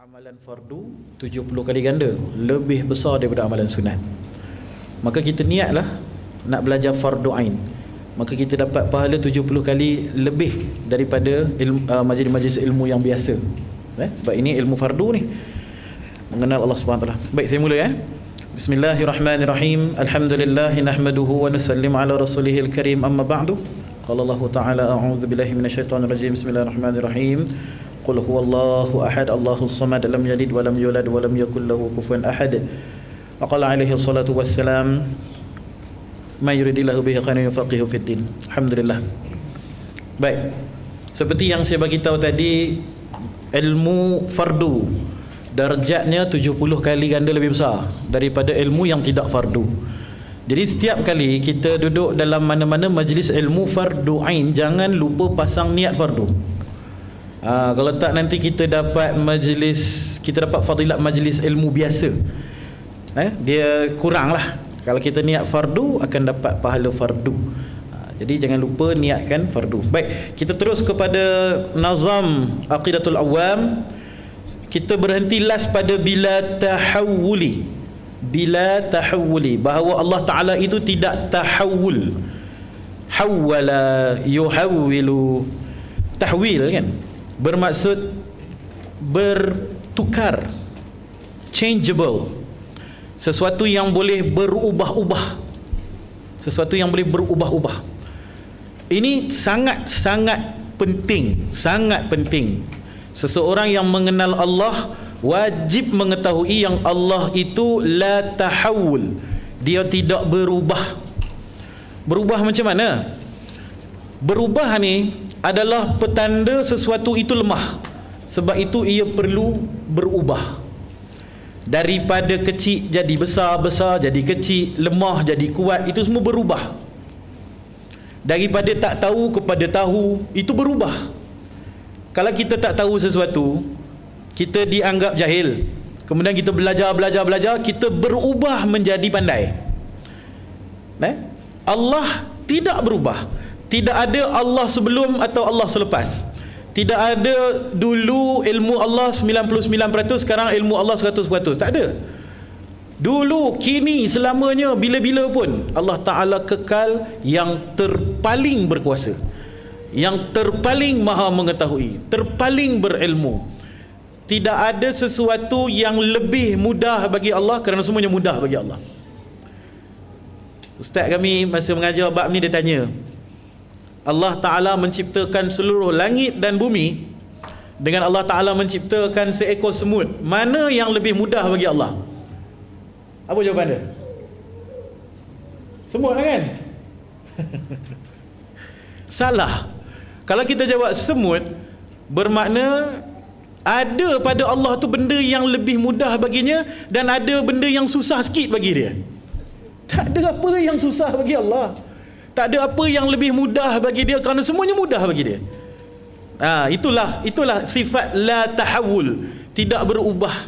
Amalan fardu 70 kali ganda lebih besar daripada amalan sunat. Maka kita niatlah nak belajar fardu ain. Maka kita dapat pahala 70 kali lebih daripada majlis-majlis ilmu yang biasa. Sebab ini ilmu fardu ni, mengenal Allah Subhanahu Wa Taala. Baik, saya mula ya. Bismillahirrahmanirrahim. Alhamdulillah nahmaduhu wa nusallimu ala rasulihil karim, amma ba'du. Qala Allah Ta'ala a'udzu billahi minasyaitonir rajim. Bismillahirrahmanirrahim. Qul huwallahu ahad, Allahus samad, lam yalid wa lam yulad wa lam yakul lahu kufuwan ahad. Wa qala alaihi salatu wassalam, may yuridillahu bihi khairan yufaqihu fid din. Alhamdulillah. Baik. Seperti yang saya bagi tahu tadi, ilmu fardu darjatnya 70 kali ganda lebih besar daripada ilmu yang tidak fardu. Jadi setiap kali kita duduk dalam mana-mana majlis ilmu fardu ain, jangan lupa pasang niat fardu. Kalau tak nanti kita dapat fadilat majlis ilmu biasa, dia kurang lah. Kalau kita niat fardu akan dapat pahala fardu. Jadi jangan lupa niatkan fardu. Baik, kita terus kepada nazam Aqidatul Awam. Kita berhenti last pada bila tahawuli, bahawa Allah Ta'ala itu tidak tahawul. Hawwala yuhawwilu, tahwil kan, bermaksud bertukar, changeable, sesuatu yang boleh berubah-ubah, sesuatu yang boleh berubah-ubah. Ini sangat-sangat penting, sangat penting. Seseorang yang mengenal Allah wajib mengetahui yang Allah itu la tahawul, dia tidak berubah. Berubah macam mana? Berubah ni adalah petanda sesuatu itu lemah. Sebab itu ia perlu berubah. Daripada kecil jadi besar, besar jadi kecil, lemah jadi kuat, itu semua berubah. Daripada tak tahu kepada tahu, itu berubah. Kalau kita tak tahu sesuatu, kita dianggap jahil. Kemudian kita belajar, kita berubah menjadi pandai. Allah tidak berubah. Tidak ada Allah sebelum atau Allah selepas. Tidak ada dulu ilmu Allah 99%, sekarang ilmu Allah 100%. Tak ada. Dulu, kini, selamanya, bila-bila pun Allah Ta'ala kekal yang terpaling berkuasa, yang terpaling maha mengetahui, terpaling berilmu. Tidak ada sesuatu yang lebih mudah bagi Allah, kerana semuanya mudah bagi Allah. Ustaz kami masa mengajar bab ni, dia tanya, Allah Ta'ala menciptakan seluruh langit dan bumi dengan Allah Ta'ala menciptakan seekor semut, mana yang lebih mudah bagi Allah? Apa jawapan dia? Semut lah kan? Salah. Kalau kita jawab semut, bermakna ada pada Allah tu benda yang lebih mudah baginya dan ada benda yang susah sikit bagi dia. Tak ada apa yang susah bagi Allah, tak ada apa yang lebih mudah bagi dia, kerana semuanya mudah bagi dia. Itulah sifat la tahawul, tidak berubah.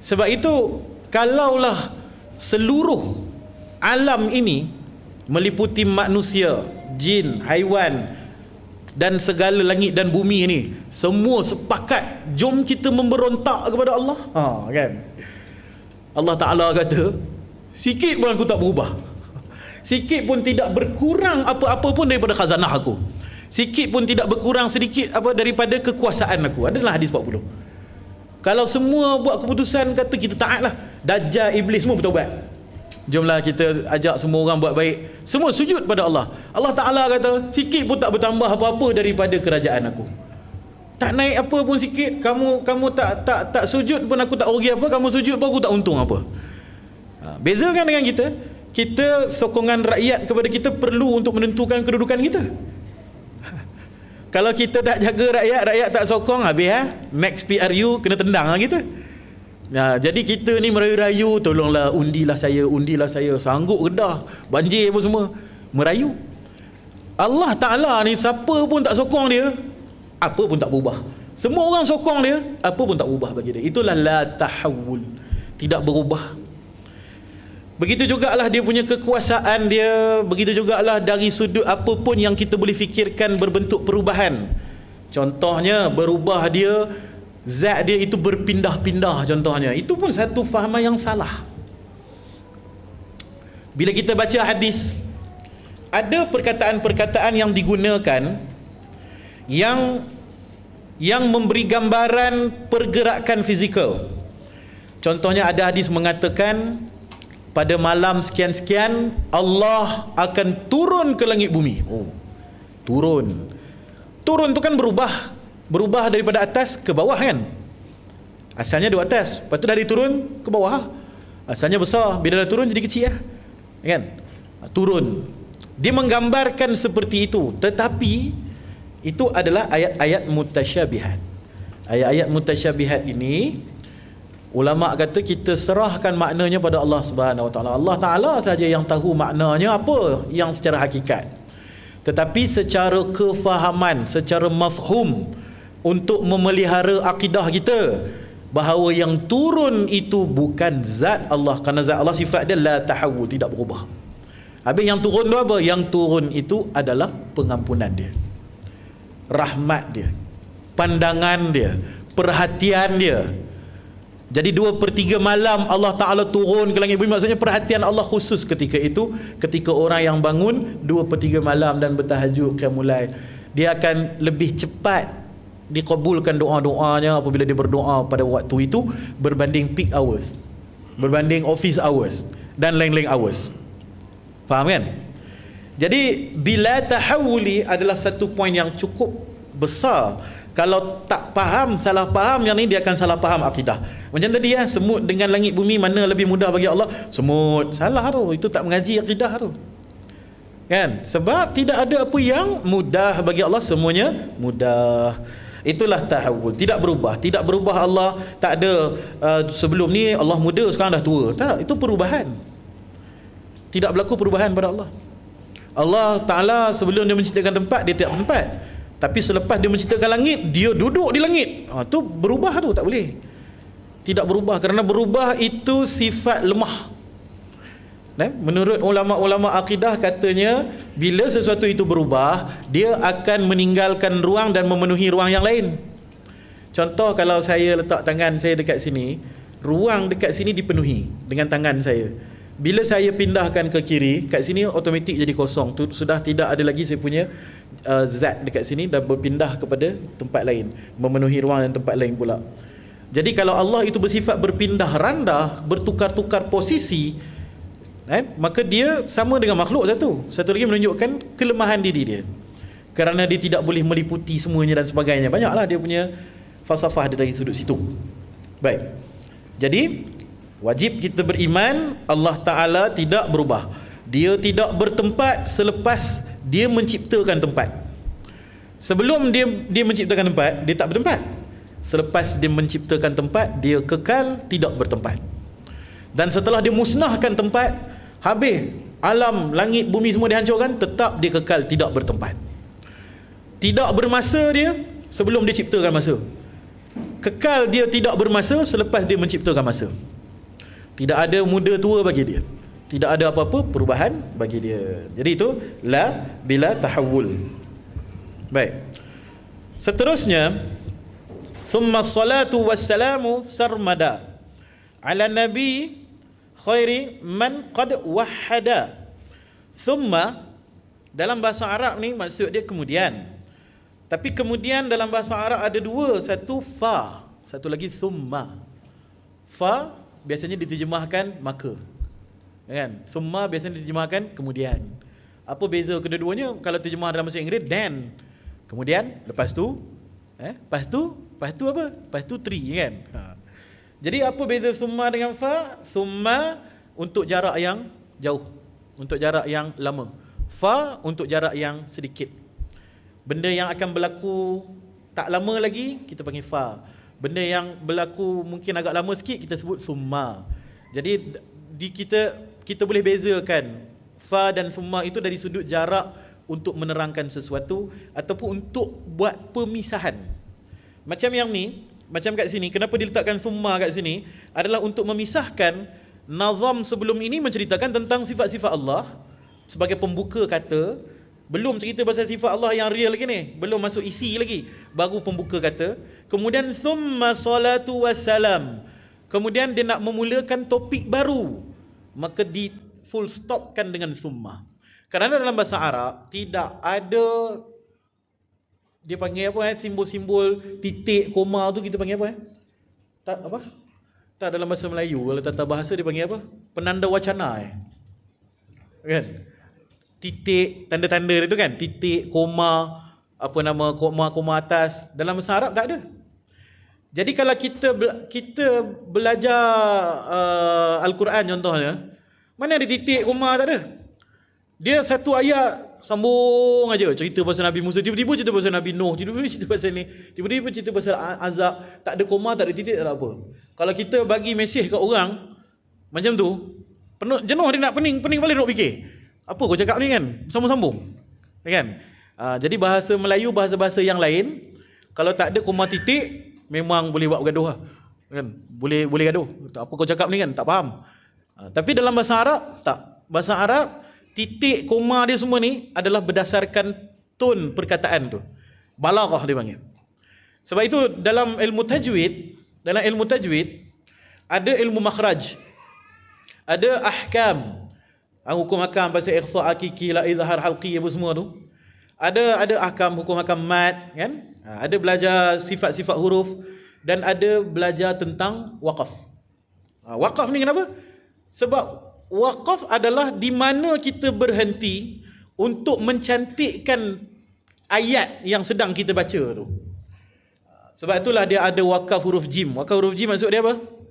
Sebab itu kalaulah seluruh alam ini meliputi manusia, jin, haiwan dan segala langit dan bumi ini, semua sepakat jom kita memberontak kepada Allah, kan? Allah Ta'ala kata, sikit pun aku tak berubah, sikit pun tidak berkurang apa-apa pun daripada khazanah aku, sikit pun tidak berkurang sedikit apa daripada kekuasaan aku. Adalah hadis 40. Kalau semua buat keputusan kata kita taatlah, Dajjal, Iblis semua bertaubat, jomlah kita ajak semua orang buat baik, semua sujud pada Allah. Allah Ta'ala kata, sikit pun tak bertambah apa-apa daripada kerajaan aku. Tak naik apa pun sikit. Kamu tak sujud pun aku tak rugi apa, kamu sujud pun aku tak untung apa. Beza kan dengan kita? Kita sokongan rakyat kepada kita perlu untuk menentukan kedudukan kita. Kalau kita tak jaga rakyat tak sokong, habis next PRU kena tendang lah kita. Jadi kita ni merayu-rayu, tolonglah undilah saya, sanggup redah, banjir pun semua, merayu. Allah Ta'ala ni siapa pun tak sokong dia, apa pun tak berubah. Semua orang sokong dia, apa pun tak berubah bagi dia. Itulah la tahawul, tidak berubah. Begitu jugalah dia punya kekuasaan dia, begitu jugalah dari sudut apa pun yang kita boleh fikirkan berbentuk perubahan. Contohnya berubah dia zat dia itu berpindah-pindah contohnya, itu pun satu fahaman yang salah. Bila kita baca hadis, ada perkataan-perkataan yang digunakan yang memberi gambaran pergerakan fizikal. Contohnya ada hadis mengatakan pada malam sekian-sekian Allah akan turun ke langit bumi. Turun tu kan berubah daripada atas ke bawah kan. Asalnya di atas, lepas tu dah diturun ke bawah. Asalnya besar, bila dah turun jadi kecil lah kan. Turun, dia menggambarkan seperti itu. Tetapi itu adalah ayat-ayat mutasyabihat. Ayat-ayat mutasyabihat ini ulama kata kita serahkan maknanya pada Allah Subhanahu Wa Taala. Allah Taala saja yang tahu maknanya apa yang secara hakikat. Tetapi secara kefahaman, secara mafhum, untuk memelihara akidah kita bahawa yang turun itu bukan zat Allah, kerana zat Allah sifat dia la tahawul, tidak berubah. Habis yang turun tu apa? Yang turun itu adalah pengampunan dia, rahmat dia, pandangan dia, perhatian dia. Jadi 2/3 malam Allah Ta'ala turun ke langit bumi, maksudnya perhatian Allah khusus ketika itu. Ketika orang yang bangun 2/3 malam dan bertahajud qiyamul, dia akan lebih cepat dikabulkan doa-doanya apabila dia berdoa pada waktu itu berbanding peak hours, berbanding office hours dan lain-lain hours. Faham kan? Jadi bila tahawuli adalah satu poin yang cukup besar. Kalau tak faham, salah faham yang ni, dia akan salah faham akidah. Macam tadi ya, semut dengan langit bumi mana lebih mudah bagi Allah? Semut. Salah tu, itu tak mengaji akidah tu kan. Sebab tidak ada apa yang mudah bagi Allah, semuanya mudah. Itulah tahawul, tidak berubah. Tidak berubah Allah, tak ada sebelum ni Allah muda, sekarang dah tua. Tak, itu perubahan. Tidak berlaku perubahan pada Allah. Allah Ta'ala sebelum dia menciptakan tempat, dia tiap tempat. Tapi selepas dia menciptakan langit, dia duduk di langit. Tu berubah tu, tak boleh. Tidak berubah, kerana berubah itu sifat lemah. Menurut ulama-ulama akidah katanya, bila sesuatu itu berubah, dia akan meninggalkan ruang dan memenuhi ruang yang lain. Contoh, kalau saya letak tangan saya dekat sini, ruang dekat sini dipenuhi dengan tangan saya. Bila saya pindahkan ke kiri, kat sini automatik jadi kosong. Tu sudah tidak ada lagi saya punya zat dekat sini, dah berpindah kepada tempat lain, memenuhi ruang dan tempat lain pula. Jadi kalau Allah itu bersifat berpindah randah, bertukar-tukar posisi, maka dia sama dengan makhluk satu lagi menunjukkan kelemahan diri dia, kerana dia tidak boleh meliputi semuanya dan sebagainya. Banyaklah dia punya falsafah dari sudut situ. Baik, jadi wajib kita beriman Allah Ta'ala tidak berubah. Dia tidak bertempat selepas dia menciptakan tempat. Sebelum dia menciptakan tempat, dia tak bertempat. Selepas dia menciptakan tempat, dia kekal tidak bertempat. Dan setelah dia musnahkan tempat, habis alam, langit, bumi semua dihancurkan, tetap dia kekal tidak bertempat. Tidak bermasa dia sebelum dia ciptakan masa. Kekal dia tidak bermasa selepas dia menciptakan masa. Tidak ada muda tua bagi dia, tidak ada apa-apa perubahan bagi dia. Jadi itu la bila tahawul. Baik, seterusnya, thumma salatu wassalamu sarmada ala nabi khairi man qad wahhada. Thumma dalam bahasa Arab ni maksud dia kemudian. Tapi kemudian dalam bahasa Arab ada dua, satu fa, satu lagi thumma. Fa biasanya diterjemahkan maka, kan? Thumma biasanya diterjemahkan kemudian. Apa beza kedua-duanya? Kalau terjemah dalam bahasa Inggeris, then, kemudian, lepas tu, lepas tu apa? Lepas tu three, kan? Jadi apa beza thumma dengan fa? Thumma untuk jarak yang jauh, untuk jarak yang lama. Fa untuk jarak yang sedikit. Benda yang akan berlaku tak lama lagi, kita panggil fa. Benda yang berlaku mungkin agak lama sikit, kita sebut summa. Jadi kita boleh bezakan fa dan summa itu dari sudut jarak untuk menerangkan sesuatu ataupun untuk buat pemisahan. Macam yang ni, macam kat sini, kenapa diletakkan summa kat sini? Adalah untuk memisahkan nazam sebelum ini menceritakan tentang sifat-sifat Allah sebagai pembuka kata, Belum cerita pasal sifat Allah yang real lagi ni. Belum masuk isi lagi. Baru pembuka kata. Kemudian thumma salatu wassalam. Kemudian dia nak memulakan topik baru. Maka di full stopkan dengan thumma. Kerana dalam bahasa Arab tidak ada, dia panggil apa simbol-simbol titik, koma tu kita panggil apa Tak apa? Tak, dalam bahasa Melayu kalau tata bahasa dia panggil apa? Penanda wacana Kan? Titik, tanda-tanda itu kan, titik, koma, apa nama, koma atas. Dalam bahasa Arab tak ada. Jadi kalau kita belajar Al-Quran contohnya, mana ada titik, koma, tak ada. Dia satu ayat sambung aja cerita pasal Nabi Musa, tiba-tiba cerita pasal Nabi Nuh, tiba-tiba cerita pasal ni, tiba-tiba cerita pasal azab, tak ada koma, tak ada titik, tak ada apa. Kalau kita bagi mesej kat orang macam tu, jenuh dia nak pening balik nak fikir. Apa kau cakap ni kan? Sambung-sambung. Kan? Jadi bahasa Melayu, bahasa-bahasa yang lain, kalau tak ada koma titik, memang boleh buat bergaduh lah. Kan? Boleh gaduh. Apa kau cakap ni kan? Tak faham. Tapi dalam bahasa Arab, tak. Bahasa Arab, titik, koma dia semua ni adalah berdasarkan tone perkataan tu. Balaghah dia panggil. Sebab itu dalam ilmu tajwid, ada ilmu makhraj. Ada ahkam. Hukum hakam pasal ikhfa hakiki la izhar halqi apa semua tu. Ada ahkam, hukum hakam mad kan? Ada belajar sifat-sifat huruf dan ada belajar tentang waqaf. Waqaf ni kenapa? Sebab waqaf adalah di mana kita berhenti untuk mencantikkan ayat yang sedang kita baca tu. Sebab itulah dia ada wakaf huruf jim. Wakaf huruf jim maksud dia apa?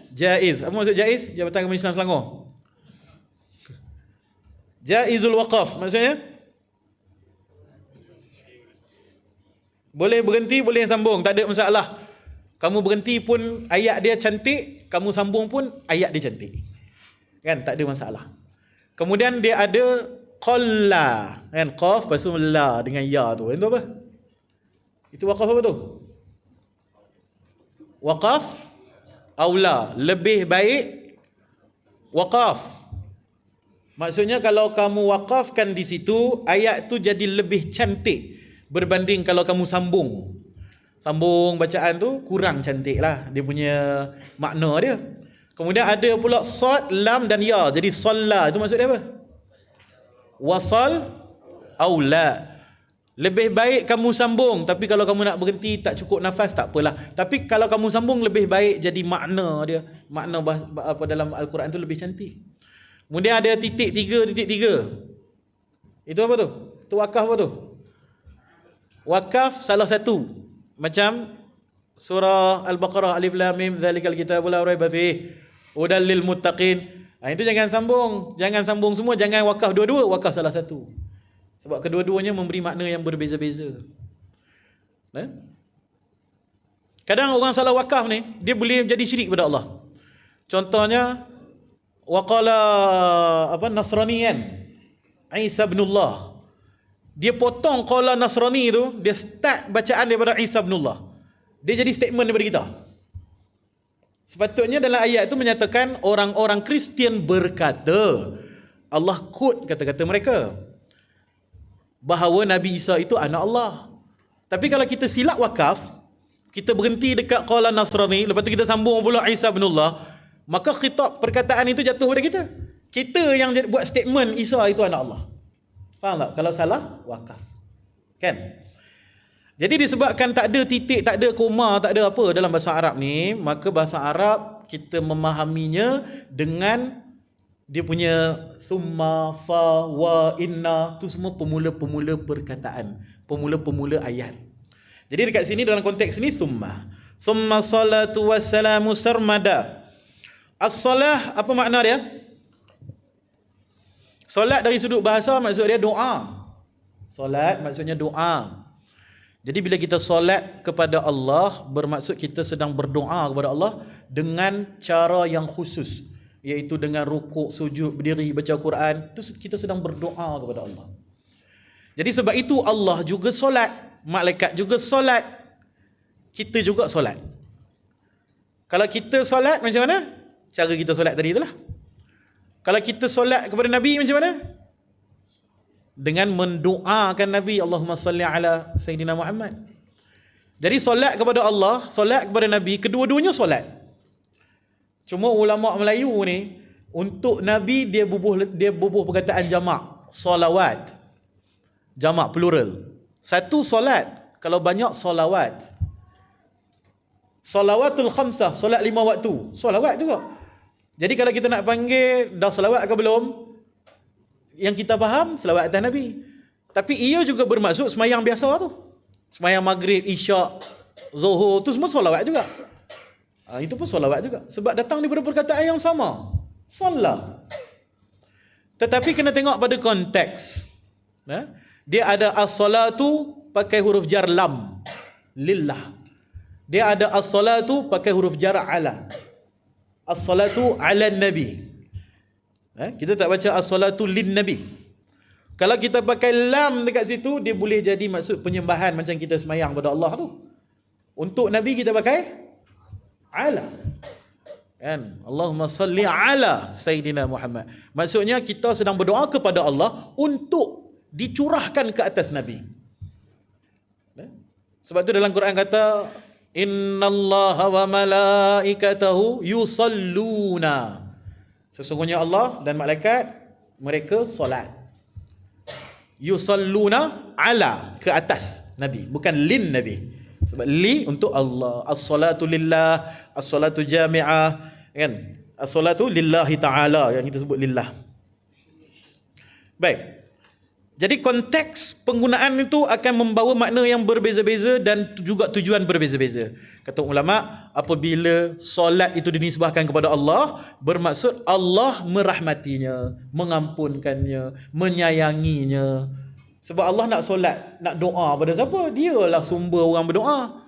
Jaiz. Apa maksud jaiz? Jabatan Agama Islam Selangor. Jaizul waqaf maksudnya boleh berhenti, boleh sambung, tak ada masalah. Kamu berhenti pun ayat dia cantik, kamu sambung pun ayat dia cantik. Kan, tak ada masalah. Kemudian dia ada qalla, kan, qaf lepas tu la dengan ya tu. Itu apa? Itu waqaf apa tu? Waqaf aula, lebih baik waqaf. Maksudnya kalau kamu waqafkan di situ, ayat tu jadi lebih cantik berbanding kalau kamu sambung. Sambung bacaan tu kurang cantik lah dia punya makna dia. Kemudian ada pula sad, lam dan ya. Jadi salla itu maksud dia apa? Wasal aula. Lebih baik kamu sambung, tapi kalau kamu nak berhenti tak cukup nafas tak apalah. Tapi kalau kamu sambung lebih baik, jadi makna dia, makna apa dalam Al-Quran tu lebih cantik. Kemudian ada titik tiga. Itu apa tu? Itu wakaf apa tu? Wakaf salah satu. Macam surah Al-Baqarah Alif Lam Mim zalikal kitabul la raiba fihi hudal lil muttaqin. Itu jangan sambung. Jangan sambung semua, jangan wakaf dua-dua, wakaf salah satu. Sebab kedua-duanya memberi makna yang berbeza-beza. Kadang orang salah wakaf ni, dia boleh jadi syirik kepada Allah. Contohnya, waqala Nasrani kan? Isa ibnullah. Dia potong qala Nasrani tu, dia start bacaan daripada Isa ibnullah. Dia jadi statement daripada kita. Sepatutnya dalam ayat itu menyatakan orang-orang Kristian berkata, Allah quote kata-kata mereka, bahawa Nabi Isa itu anak Allah. Tapi kalau kita silap wakaf, kita berhenti dekat qala Nasrani, lepas tu kita sambung pula Isa ibnullah, maka khitab perkataan itu jatuh pada kita. Kita yang buat statement Isa itu anak Allah. Faham tak? Kalau salah wakaf. Kan? Jadi disebabkan tak ada titik, tak ada koma, tak ada apa dalam bahasa Arab ni, maka bahasa Arab kita memahaminya dengan dia punya thumma, fa, wa, inna, tu semua pemula-pemula perkataan, pemula-pemula ayat. Jadi dekat sini dalam konteks ni thumma salatu wassalamu sarmada. As-salah apa makna dia? Solat dari sudut bahasa maksud dia doa. Solat maksudnya doa. Jadi bila kita solat kepada Allah, bermaksud kita sedang berdoa kepada Allah dengan cara yang khusus, iaitu dengan rukuk, sujud, berdiri, baca Quran. Itu kita sedang berdoa kepada Allah. Jadi sebab itu Allah juga solat, malaikat juga solat, kita juga solat. Kalau kita solat macam mana? Cara kita solat tadi itulah. Kalau kita solat kepada Nabi macam mana? dengan mendoakan Nabi, Allahumma salli ala Sayyidina Muhammad. Jadi solat kepada Allah, solat kepada Nabi, kedua-duanya solat. Cuma ulama Melayu ni, untuk Nabi dia bubuh perkataan jamak, solawat. Jamak plural. Satu solat, kalau banyak solawat. Salawatul khamsah, solat 5 waktu, solawat juga. Jadi kalau kita nak panggil, dah solawat ke belum? Yang kita faham, selawat atas Nabi. Tapi ia juga bermaksud semayang biasa tu. Semayang maghrib, isyak, zuhur, tu semua solawat juga. Itu pun solawat juga. Sebab datang daripada perkataan yang sama. Solat. Tetapi kena tengok pada konteks. Dia ada as-salatu pakai huruf jar lam. Lillah. Dia ada as-salatu pakai huruf jar ala. As-salatu ala Nabi. Kita tak baca as-salatu lin Nabi. Kalau kita pakai lam dekat situ, dia boleh jadi maksud penyembahan macam kita semayang pada Allah tu. Untuk Nabi kita pakai ala. Kan? Allahumma salli ala Sayyidina Muhammad. Maksudnya kita sedang berdoa kepada Allah untuk dicurahkan ke atas Nabi. Sebab tu dalam Quran kata, innallaha wa malaikatahu yusalluna. Sesungguhnya Allah dan malaikat mereka solat. Yusalluna ala, ke atas Nabi, bukan lin Nabi. Sebab li untuk Allah, as-salatu lillah, as-salatu jami'ah, kan? As-salatu lillahi ta'ala, yang kita sebut lillah. Baik. Jadi konteks penggunaan itu akan membawa makna yang berbeza-beza dan juga tujuan berbeza-beza. Kata ulama, apabila solat itu dinisbahkan kepada Allah, bermaksud Allah merahmatinya, mengampunkannya, menyayanginya. Sebab Allah nak solat, nak doa pada siapa? Dialah sumber orang berdoa.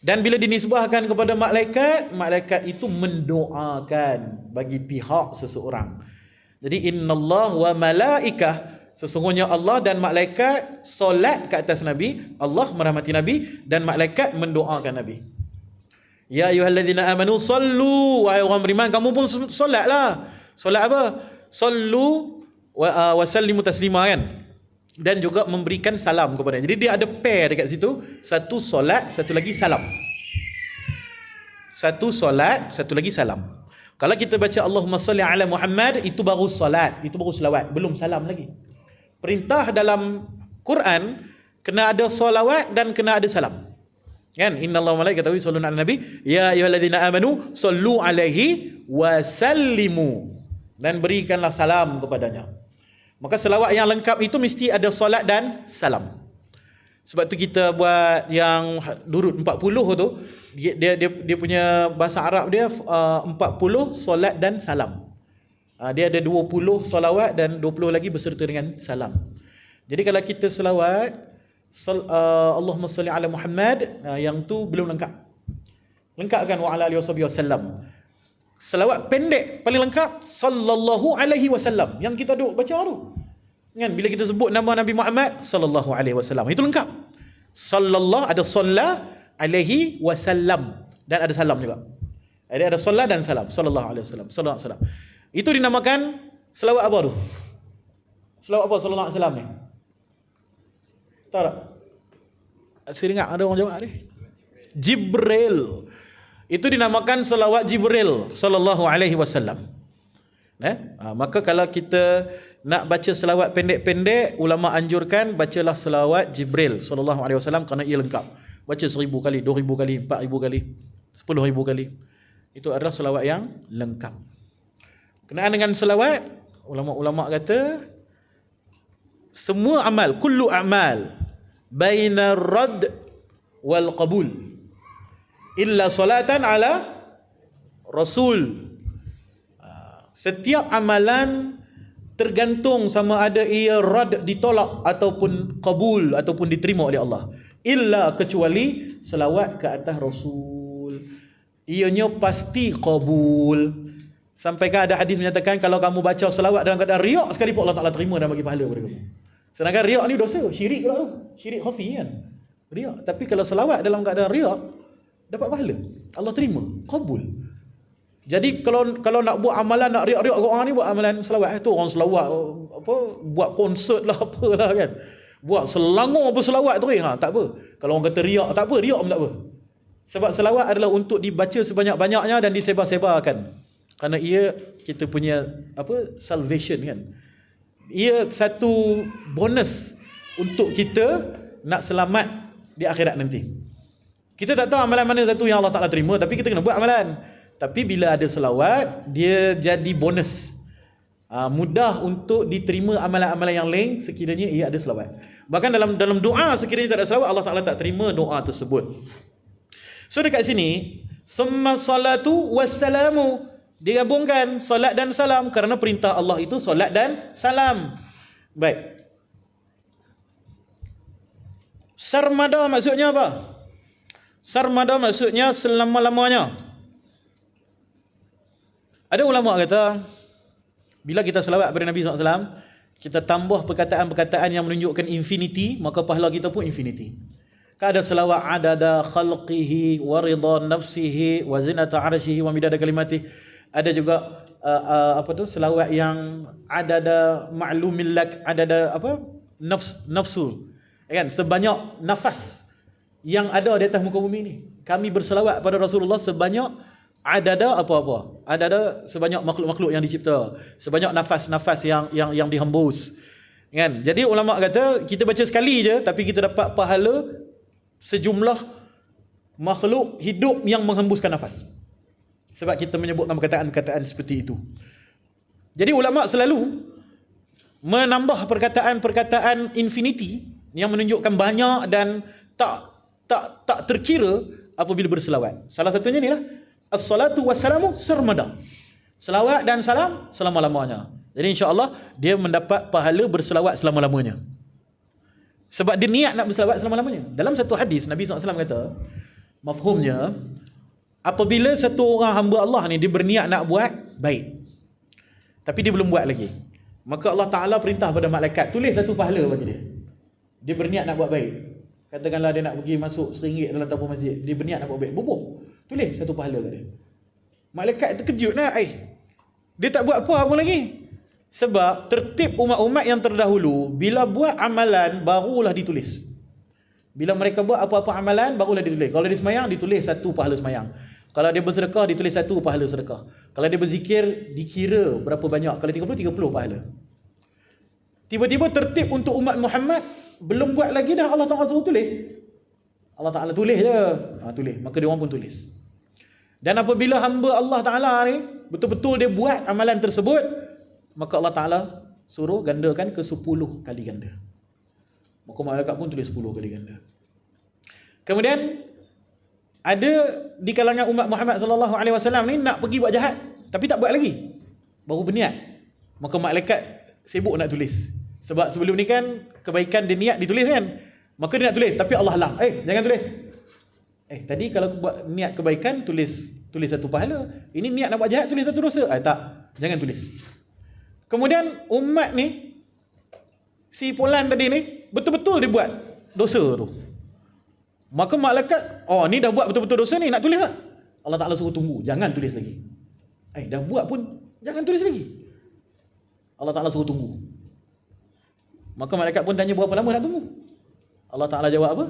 Dan bila dinisbahkan kepada malaikat, malaikat itu mendoakan bagi pihak seseorang. Jadi innallah wa malaikah, sesungguhnya Allah dan malaikat solat ke atas Nabi, Allah merahmati Nabi dan malaikat mendoakan Nabi. Ya ayyuhallazina amanu sallu, wahai orang beriman kamu pun solatlah. Solat apa? Sallu wa sallimu taslima, kan? Dan juga memberikan salam kepada. Jadi dia ada pair dekat situ, satu solat, satu lagi salam. Satu solat, satu lagi salam. Kalau kita baca Allahumma salli ala Muhammad, itu baru salat, itu baru selawat, belum salam lagi. Perintah dalam Quran kena ada salawat dan kena ada salam. Kan? Innallaha wa malaikatahu yusholluna 'alan nabi, ya ayyuhalladzina amanu shallu 'alaihi wa sallimu, dan berikanlah salam kepadanya. Maka selawat yang lengkap itu mesti ada salat dan salam. Sebab tu kita buat yang durut 40 tu, dia punya bahasa Arab dia 40 solat dan salam. Dia ada 20 solawat dan 20 lagi berserta dengan salam. Jadi kalau kita selawat Allahumma salli ala Muhammad, yang tu belum lengkap. Lengkapkan wa ala alihi wasallam. Selawat pendek paling lengkap sallallahu alaihi wasallam yang kita duk baca tu. Kan, bila kita sebut nama Nabi Muhammad sallallahu alaihi wasallam, itu lengkap. Sallallahu, ada salla alaihi wasallam, dan ada salam juga. Ada salla dan salam, sallallahu alaihi wasallam, sallallahu alaihi wasallam. Itu dinamakan selawat apa tu? Selawat apa sallallahu alaihi wasallam ni? Tahu tak? Saya dengar ada orang jawab ni. Jibril. Itu dinamakan selawat Jibril sallallahu alaihi wasallam. Maka kalau kita nak baca selawat pendek-pendek, ulama anjurkan bacalah selawat Jibril sallallahu alaihi wasallam kerana ia lengkap. Baca 1000 kali, 2000 kali, 4000 kali, 10000 kali. Itu adalah selawat yang lengkap. Kenaan dengan selawat, ulama-ulama kata semua amal, kullu amal baina rad wal qabul illa salatan ala rasul. Setiap amalan tergantung sama ada ia rad, ditolak, ataupun qabul, ataupun diterima oleh Allah, illa kecuali selawat ke atas Rasul, ianya pasti qabul. Sampaikan ada hadis menyatakan kalau kamu baca selawat dalam keadaan riak sekalipun, Allah Ta'ala terima dan bagi pahala kepada kamu. Sedangkan riak ni dosa, syirik pula tu, syirik khafi kan, riak. Tapi kalau selawat dalam keadaan riak, dapat pahala, Allah terima, qabul. Jadi kalau nak buat amalan, nak riak-riak orang ni, buat amalan selawat. Tu orang selawat apa, buat konsert lah apalah kan. Buat selangor berselawat tu tak apa. Kalau orang kata riak, tak apa, riak pun tak apa. Sebab selawat adalah untuk dibaca sebanyak-banyaknya dan disebar-sebarkan. Kerana ia kita punya salvation kan. Ia satu bonus untuk kita nak selamat di akhirat nanti. Kita tak tahu amalan mana satu yang Allah Ta'ala terima, tapi kita kena buat amalan. Tapi bila ada selawat, dia jadi bonus. Mudah untuk diterima amalan-amalan yang lain sekiranya ia ada selawat. Bahkan dalam doa sekiranya tak ada selawat, Allah Ta'ala tak terima doa tersebut. So dekat sini, summa salatu wassalamu, digabungkan solat dan salam kerana perintah Allah itu solat dan salam. Baik. Sarmada maksudnya apa? Sarmada maksudnya selama-lamanya. Ada ulama kata, bila kita selawat kepada Nabi SAW, kita tambah perkataan-perkataan yang menunjukkan infinity, maka pahala kita pun infinity. Kan ada selawat adada khalqihi wa ridha nafsihi wa zinata arsyihi wa midada kalimatihi. Ada juga selawat yang adada ma'lumil lak, adada nafsu. Kan sebanyak nafas yang ada di atas muka bumi ni. Kami berselawat pada Rasulullah sebanyak adada apa-apa. Adada sebanyak makhluk-makhluk yang dicipta, sebanyak nafas-nafas yang dihembus. Kan? Jadi ulama kata kita baca sekali je tapi kita dapat pahala sejumlah makhluk hidup yang menghembuskan nafas. Sebab kita menyebutkan perkataan-perkataan seperti itu. Jadi ulama selalu menambah perkataan-perkataan infinity yang menunjukkan banyak dan tak terkira apabila berselawat. Salah satunya inilah as-salatu wassalamu sarmada. Selawat dan salam selama-lamanya. Jadi insya-Allah dia mendapat pahala berselawat selama-lamanya. Sebab dia niat nak berselawat selama-lamanya. Dalam satu hadis Nabi SAW kata, mafhumnya, apabila satu orang hamba Allah ni dia berniat nak buat baik, tapi dia belum buat lagi, maka Allah Ta'ala perintah pada malaikat, tulis satu pahala bagi dia. Dia berniat nak buat baik. Katakanlah dia nak pergi masuk RM1 dalam tabung masjid, dia berniat nak buat baik, bubuh, tulis satu pahala kat dia. Malaikat terkejut lah, dia tak buat apa lagi. Sebab tertib umat-umat yang terdahulu, bila buat amalan barulah ditulis. Bila mereka buat apa-apa amalan barulah ditulis. Kalau dia semayang, ditulis satu pahala semayang. Kalau dia bersedekah, ditulis satu pahala sedekah. Kalau dia berzikir, dikira berapa banyak. Kalau 30 pahala. Tiba-tiba tertib untuk umat Muhammad, belum buat lagi dah Allah Ta'ala suruh tulis. Allah Ta'ala tulis je. Tulis. Maka dia orang pun tulis. Dan apabila hamba Allah Ta'ala ni betul-betul dia buat amalan tersebut, maka Allah Ta'ala suruh gandakan ke 10 kali ganda. Maka malaikat pun tulis 10 kali ganda. Kemudian ada di kalangan umat Muhammad SAW ni nak pergi buat jahat, tapi tak buat lagi, baru berniat. Maka malaikat sibuk nak tulis. Sebab sebelum ni kan kebaikan dia niat ditulis kan, maka dia nak tulis, tapi Allah halang. Jangan tulis. Tadi kalau buat niat kebaikan tulis satu pahala, ini niat nak buat jahat tulis satu dosa. Tak, jangan tulis. Kemudian umat ni, si Polan tadi ni, betul-betul dia buat dosa tu. Maka malaikat, ni dah buat betul-betul dosa ni, nak tulis tak? Allah Ta'ala suruh tunggu, jangan tulis lagi. Dah buat pun, jangan tulis lagi. Allah Ta'ala suruh tunggu. Maka malaikat pun tanya berapa lama nak tunggu. Allah Ta'ala jawab apa?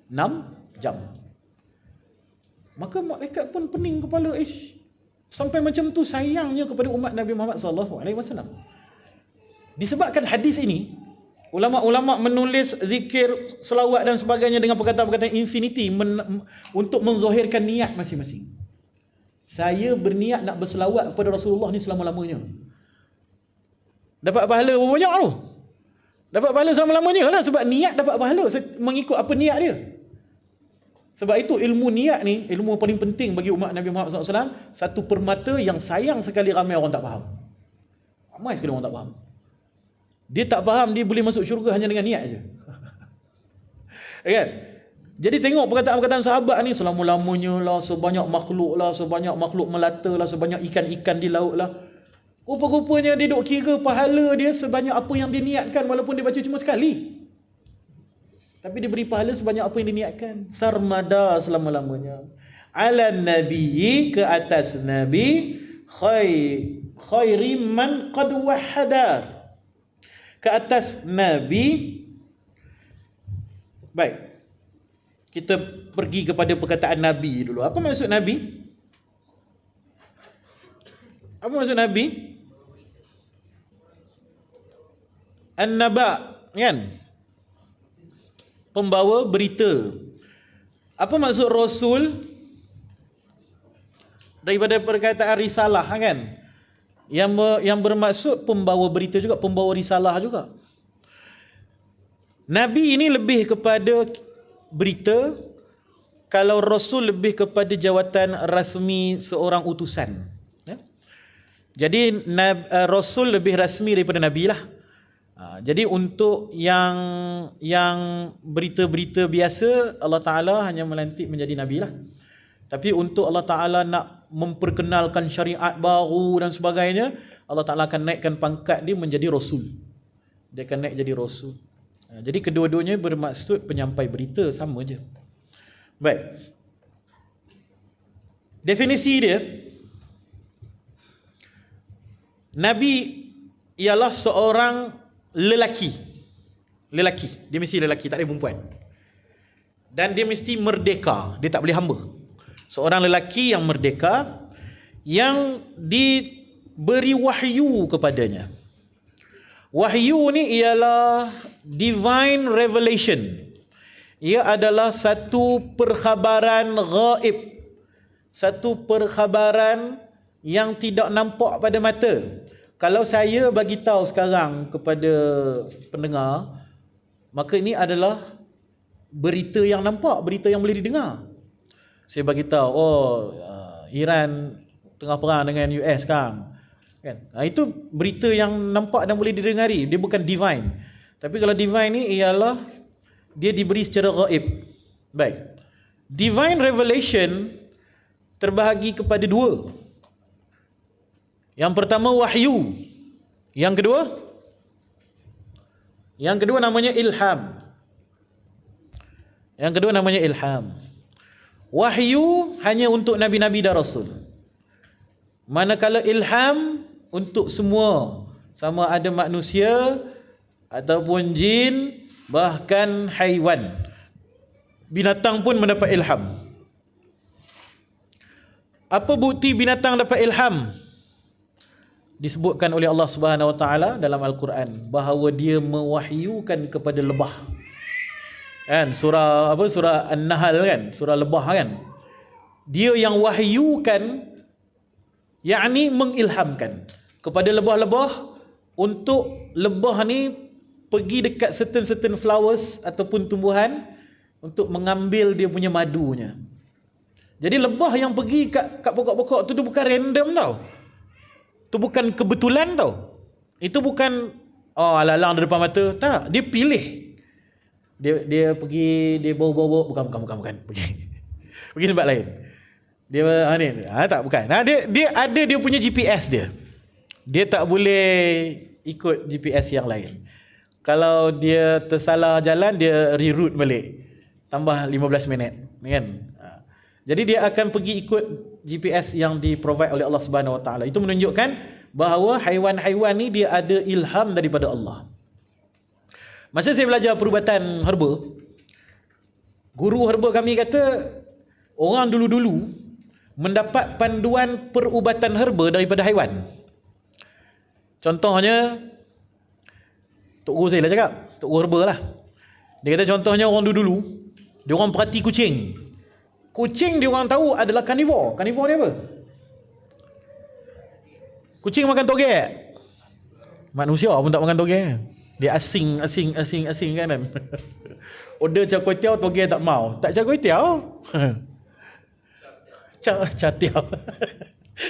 6 jam. Maka malaikat pun pening kepala, sampai macam tu sayangnya kepada umat Nabi Muhammad SAW. Disebabkan hadis ini, ulama-ulama menulis zikir, selawat dan sebagainya dengan perkataan-perkataan infinity untuk menzahirkan niat masing-masing. Saya berniat nak berselawat kepada Rasulullah ni selama-lamanya. Dapat pahala berapa banyak tu? Dapat pahala selama-lamanya lah, sebab niat dapat pahala mengikut apa niat dia. Sebab itu ilmu niat ni, ilmu paling penting bagi umat Nabi Muhammad SAW, satu permata yang sayang sekali ramai orang tak faham. Ramai sekali orang tak faham. Dia tak faham dia boleh masuk syurga hanya dengan niat je. Kan? Jadi tengok perkataan-perkataan sahabat ni, selama-lamanya lah, sebanyak makhluk melata lah, sebanyak ikan-ikan di laut lah. Rupa-rupanya dia duk kira pahala dia sebanyak apa yang dia niatkan, walaupun dia baca cuma sekali. Tapi dia beri pahala sebanyak apa yang diniatkan. Sarmada selama-lamanya. Ala nabi, ke atas nabi, khairi man qad wahada. Ke atas Nabi. Baik, kita pergi kepada perkataan Nabi dulu. Apa maksud Nabi? Apa maksud Nabi? An-naba, kan? Pembawa berita. Apa maksud Rasul? Daripada perkataan risalah, kan? Yang bermaksud pembawa berita juga, pembawa risalah juga. Nabi ini lebih kepada berita, kalau Rasul lebih kepada jawatan rasmi seorang utusan. Ya? Jadi Rasul lebih rasmi daripada Nabi lah. Jadi untuk yang berita-berita biasa, Allah Ta'ala hanya melantik menjadi Nabi lah. Tapi untuk Allah Ta'ala nak memperkenalkan syariat baru dan sebagainya, Allah Ta'ala akan naikkan pangkat dia menjadi Rasul. Dia akan naik jadi Rasul. Jadi kedua-duanya bermaksud penyampai berita, sama je. Baik. Definisi dia, Nabi ialah seorang lelaki. Lelaki. Dia mesti lelaki, tak ada perempuan. Dan dia mesti merdeka. Dia tak boleh hamba. Seorang lelaki yang merdeka, yang diberi wahyu kepadanya. Wahyu ni ialah divine revelation. Ia adalah satu perkhabaran ghaib. Satu perkhabaran yang tidak nampak pada mata. Kalau saya bagi tahu sekarang kepada pendengar, maka ini adalah berita yang nampak, berita yang boleh didengar. Saya bagi tahu, Iran tengah perang dengan US sekarang. Kan? Itu berita yang nampak dan boleh didengari. Dia bukan divine. Tapi kalau divine ni ialah dia diberi secara gaib. Baik. Divine revelation terbahagi kepada dua. Yang pertama wahyu. Yang kedua namanya ilham. Yang kedua namanya ilham. Wahyu hanya untuk nabi-nabi dan rasul. Manakala ilham untuk semua, sama ada manusia ataupun jin, bahkan haiwan. Binatang pun mendapat ilham. Apa bukti binatang dapat ilham? Disebutkan oleh Allah Subhanahu Wa Taala dalam Al-Quran bahawa dia mewahyukan kepada lebah. Kan surah An-Nahl, kan, surah lebah, kan. Dia yang wahyukan, yakni mengilhamkan kepada lebah-lebah, untuk lebah ni pergi dekat certain flowers ataupun tumbuhan untuk mengambil dia punya madunya. Jadi lebah yang pergi kat pokok-pokok tu bukan random tau. Tu bukan kebetulan tau. Itu bukan alang-alang di depan mata. Tak, dia pilih. Dia pergi, dia bawa bukan. Pergi tempat lain. Dia tak, bukan. Dia punya GPS dia. Dia tak boleh ikut GPS yang lain. Kalau dia tersalah jalan, dia reroute balik. Tambah 15 minit, kan? Jadi dia akan pergi ikut GPS yang di-provide oleh Allah Subhanahu Wa Taala. Itu menunjukkan bahawa haiwan-haiwan ni dia ada ilham daripada Allah. Masa saya belajar perubatan herba, guru herba kami kata orang dulu-dulu mendapat panduan perubatan herba daripada haiwan. Contohnya, Tok Guru saya lah cakap, Tok Guru herba lah. Dia kata contohnya orang dulu, dia orang perhati kucing. Kucing dia orang tahu adalah karnivor. Karnivor ni apa? Kucing makan togek. Manusia pun tak makan togek. Dia asing kan. Order char kway teow, togek tak mau. Tak char kway teow. Char teow.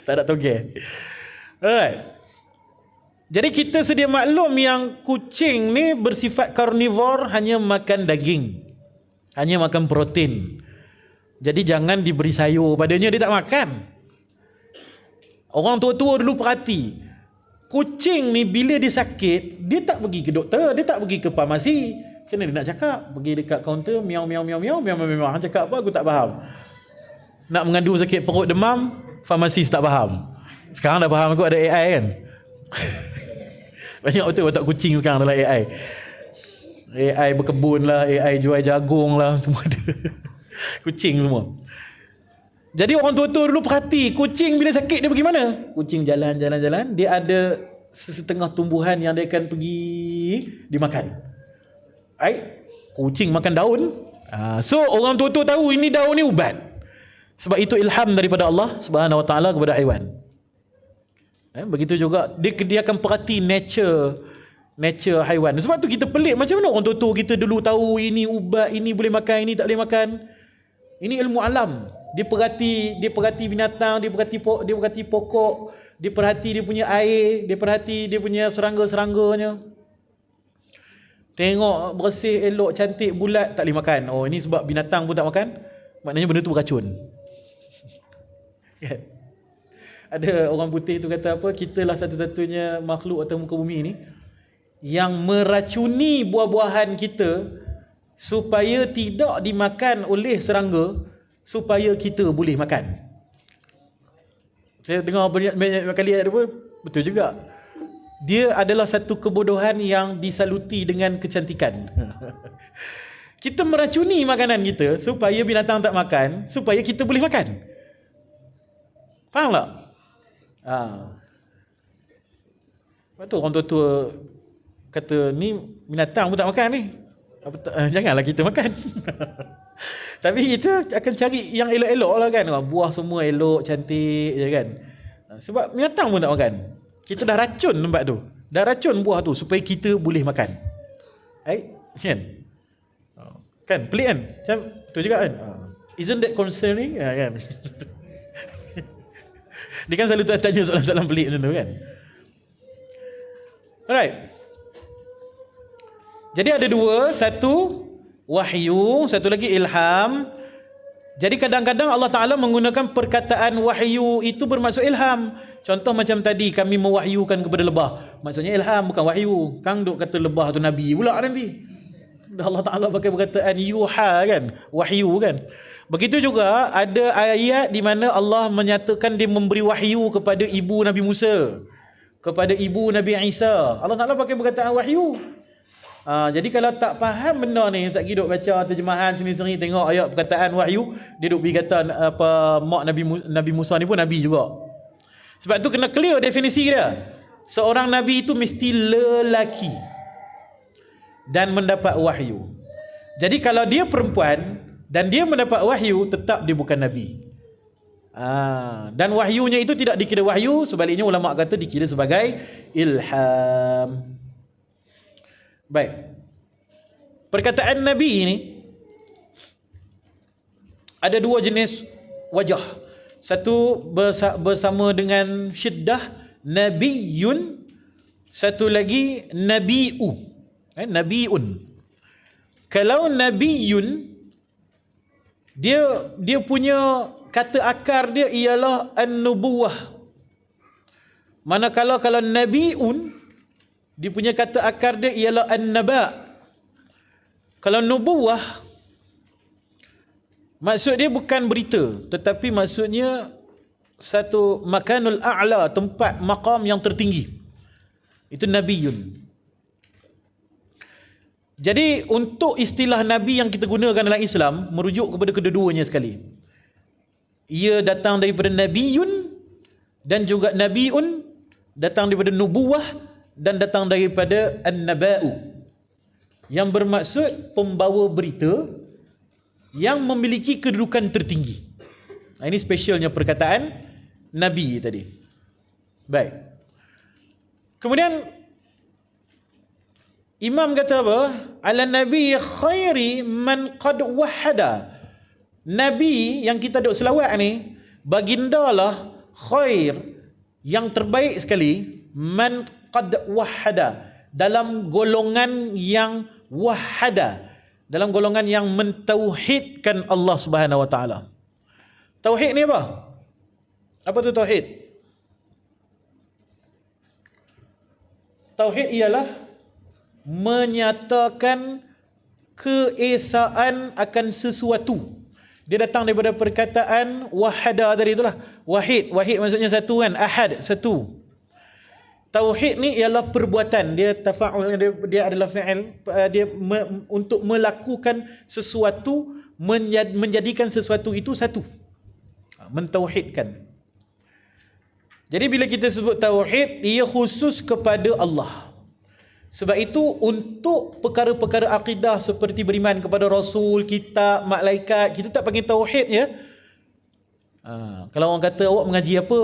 Tak ada togek. Alright. Jadi kita sedia maklum yang kucing ni bersifat karnivor, hanya makan daging. Hanya makan protein. Jadi jangan diberi sayur padanya, dia tak makan. Orang tua-tua dulu perhati. Kucing ni bila dia sakit, dia tak pergi ke doktor, dia tak pergi ke farmasi. Macam mana dia nak cakap? Pergi dekat kaunter, miau. Hang cakap apa aku tak faham. Nak mengadu sakit perut demam, farmasis tak faham. Sekarang dah faham aku ada AI kan. Banyak betul watak kucing sekarang dalam AI. AI berkebun lah, AI jual jagung lah, semua ada. Kucing semua. Jadi orang tua-tua dulu perhati, kucing bila sakit dia pergi mana? Kucing jalan-jalan, dia ada setengah tumbuhan yang dia akan pergi dimakan. Kucing makan daun. So orang tua-tua tahu ini daun ni ubat. Sebab itu ilham daripada Allah Subhanahu Wa Taala kepada haiwan. Begitu juga dia akan perhati nature haiwan. Sebab tu kita pelik, macam mana orang tua-tua kita dulu tahu ini ubat, ini boleh makan, ini tak boleh makan. Ini ilmu alam. Dia perhati binatang, dia perhati pokok, dia perhati dia punya air, dia perhati dia punya serangga-serangganya. Tengok bersih, elok, cantik, bulat, tak boleh makan. Oh, ini sebab binatang pun tak makan. Maknanya benda tu beracun. Ada orang putih tu kata apa? Kitalah satu-satunya makhluk atas muka bumi ni yang meracuni buah-buahan kita supaya tidak dimakan oleh serangga, supaya kita boleh makan. Saya dengar banyak kali ada pun, betul juga. Dia adalah satu kebodohan yang disaluti dengan kecantikan. Kita meracuni makanan kita supaya binatang tak makan, supaya kita boleh makan. Faham tak? Lepas tu orang tua-tua kata, ni binatang pun tak makan ni. Janganlah kita makan. Tapi kita akan cari yang elok-elok lah kan. Buah semua elok, cantik je kan. Sebab binatang pun tak makan. Kita dah racun tempat tu. Dah racun buah tu supaya kita boleh makan. Kan? Kan? Pelik kan? Macam tu juga kan? Isn't that concerning? Kan? Dia kan selalu tanya soalan-soalan pelik macam tu kan. Alright. Jadi ada dua, satu wahyu, satu lagi ilham. Jadi kadang-kadang Allah Ta'ala menggunakan perkataan wahyu itu bermaksud ilham. Contoh macam tadi, kami mewahyukan kepada lebah. Maksudnya ilham, bukan wahyu. Kang duk kata lebah tu Nabi pula nanti. Allah Ta'ala pakai perkataan yuha kan, wahyu kan. Begitu juga ada ayat di mana Allah menyatakan dia memberi wahyu kepada ibu Nabi Musa, kepada ibu Nabi Isa. Allah Ta'ala pakai perkataan wahyu. Jadi kalau tak faham benda ni, Ustaz Gi duk baca terjemahan sini-sini, tengok ayat perkataan wahyu, dia duk pergi kata apa mak Nabi Musa ni pun Nabi juga. Sebab tu kena clear definisi dia. Seorang Nabi itu mesti lelaki dan mendapat wahyu. Jadi kalau dia perempuan dan dia mendapat wahyu, tetap dia bukan Nabi. Dan wahyunya itu tidak dikira wahyu, sebaliknya ulama kata dikira sebagai ilham. Baik. Perkataan Nabi ini ada dua jenis wajah. Satu bersama dengan syiddah, nabiyun. Satu lagi nabi'u. Nabi'un. Kalau nabiyun, dia punya kata akar dia ialah an-nubuwah. Manakala kalau nabi'un, dia punya kata akar dia ialah an-naba. Kalau nubuwah, maksud dia bukan berita, tetapi maksudnya satu makanul a'la, tempat maqam yang tertinggi. Itu nabiyun. Jadi untuk istilah Nabi yang kita gunakan dalam Islam merujuk kepada kedua-duanya sekali. Ia datang daripada nabiyun dan juga nabiun, datang daripada nubuwah dan datang daripada an-naba'u, yang bermaksud pembawa berita yang memiliki kedudukan tertinggi. Ini spesialnya perkataan Nabi tadi. Baik. Kemudian Imam kata apa? Ala nabi khairi man qad wahada. Nabi yang kita duk selawat ni, bagindalah khair, yang terbaik sekali, man qad wahada, dalam golongan yang wahada, dalam golongan yang mentauhidkan Allah Subhanahu wa taala. Tauhid ni apa? Apa tu tauhid? Tauhid ialah menyatakan keesaan akan sesuatu. Dia datang daripada perkataan wahada tadi itulah. wahid maksudnya satu kan, ahad satu. Tauhid ni ialah perbuatan, dia tafa'ul, dia adalah fa'il, dia untuk melakukan sesuatu, menjadikan sesuatu itu satu, mentauhidkan. Jadi bila kita sebut tauhid, ia khusus kepada Allah. Sebab itu untuk perkara-perkara akidah seperti beriman kepada Rasul, kitab, malaikat, kita tak panggil tauhid ya. Kalau orang kata awak mengaji apa?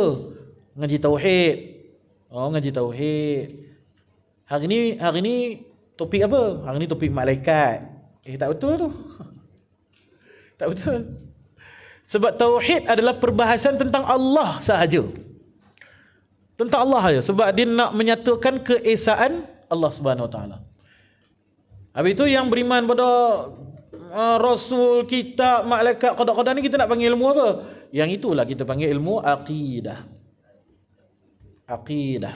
Mengaji tauhid. Oh, ngaji tauhid. Hari ni topik apa? Hari ni topik malaikat. Tak betul tu. Tak betul. Sebab tauhid adalah perbahasan tentang Allah sahaja. Tentang Allah saja. Sebab dia nak menyatakan keesaan Allah Subhanahu Wa Taala. Habis itu yang beriman pada Rasul, kitab, malaikat, qada-qada ni kita nak panggil ilmu apa? Yang itulah kita panggil ilmu aqidah. Aqidah.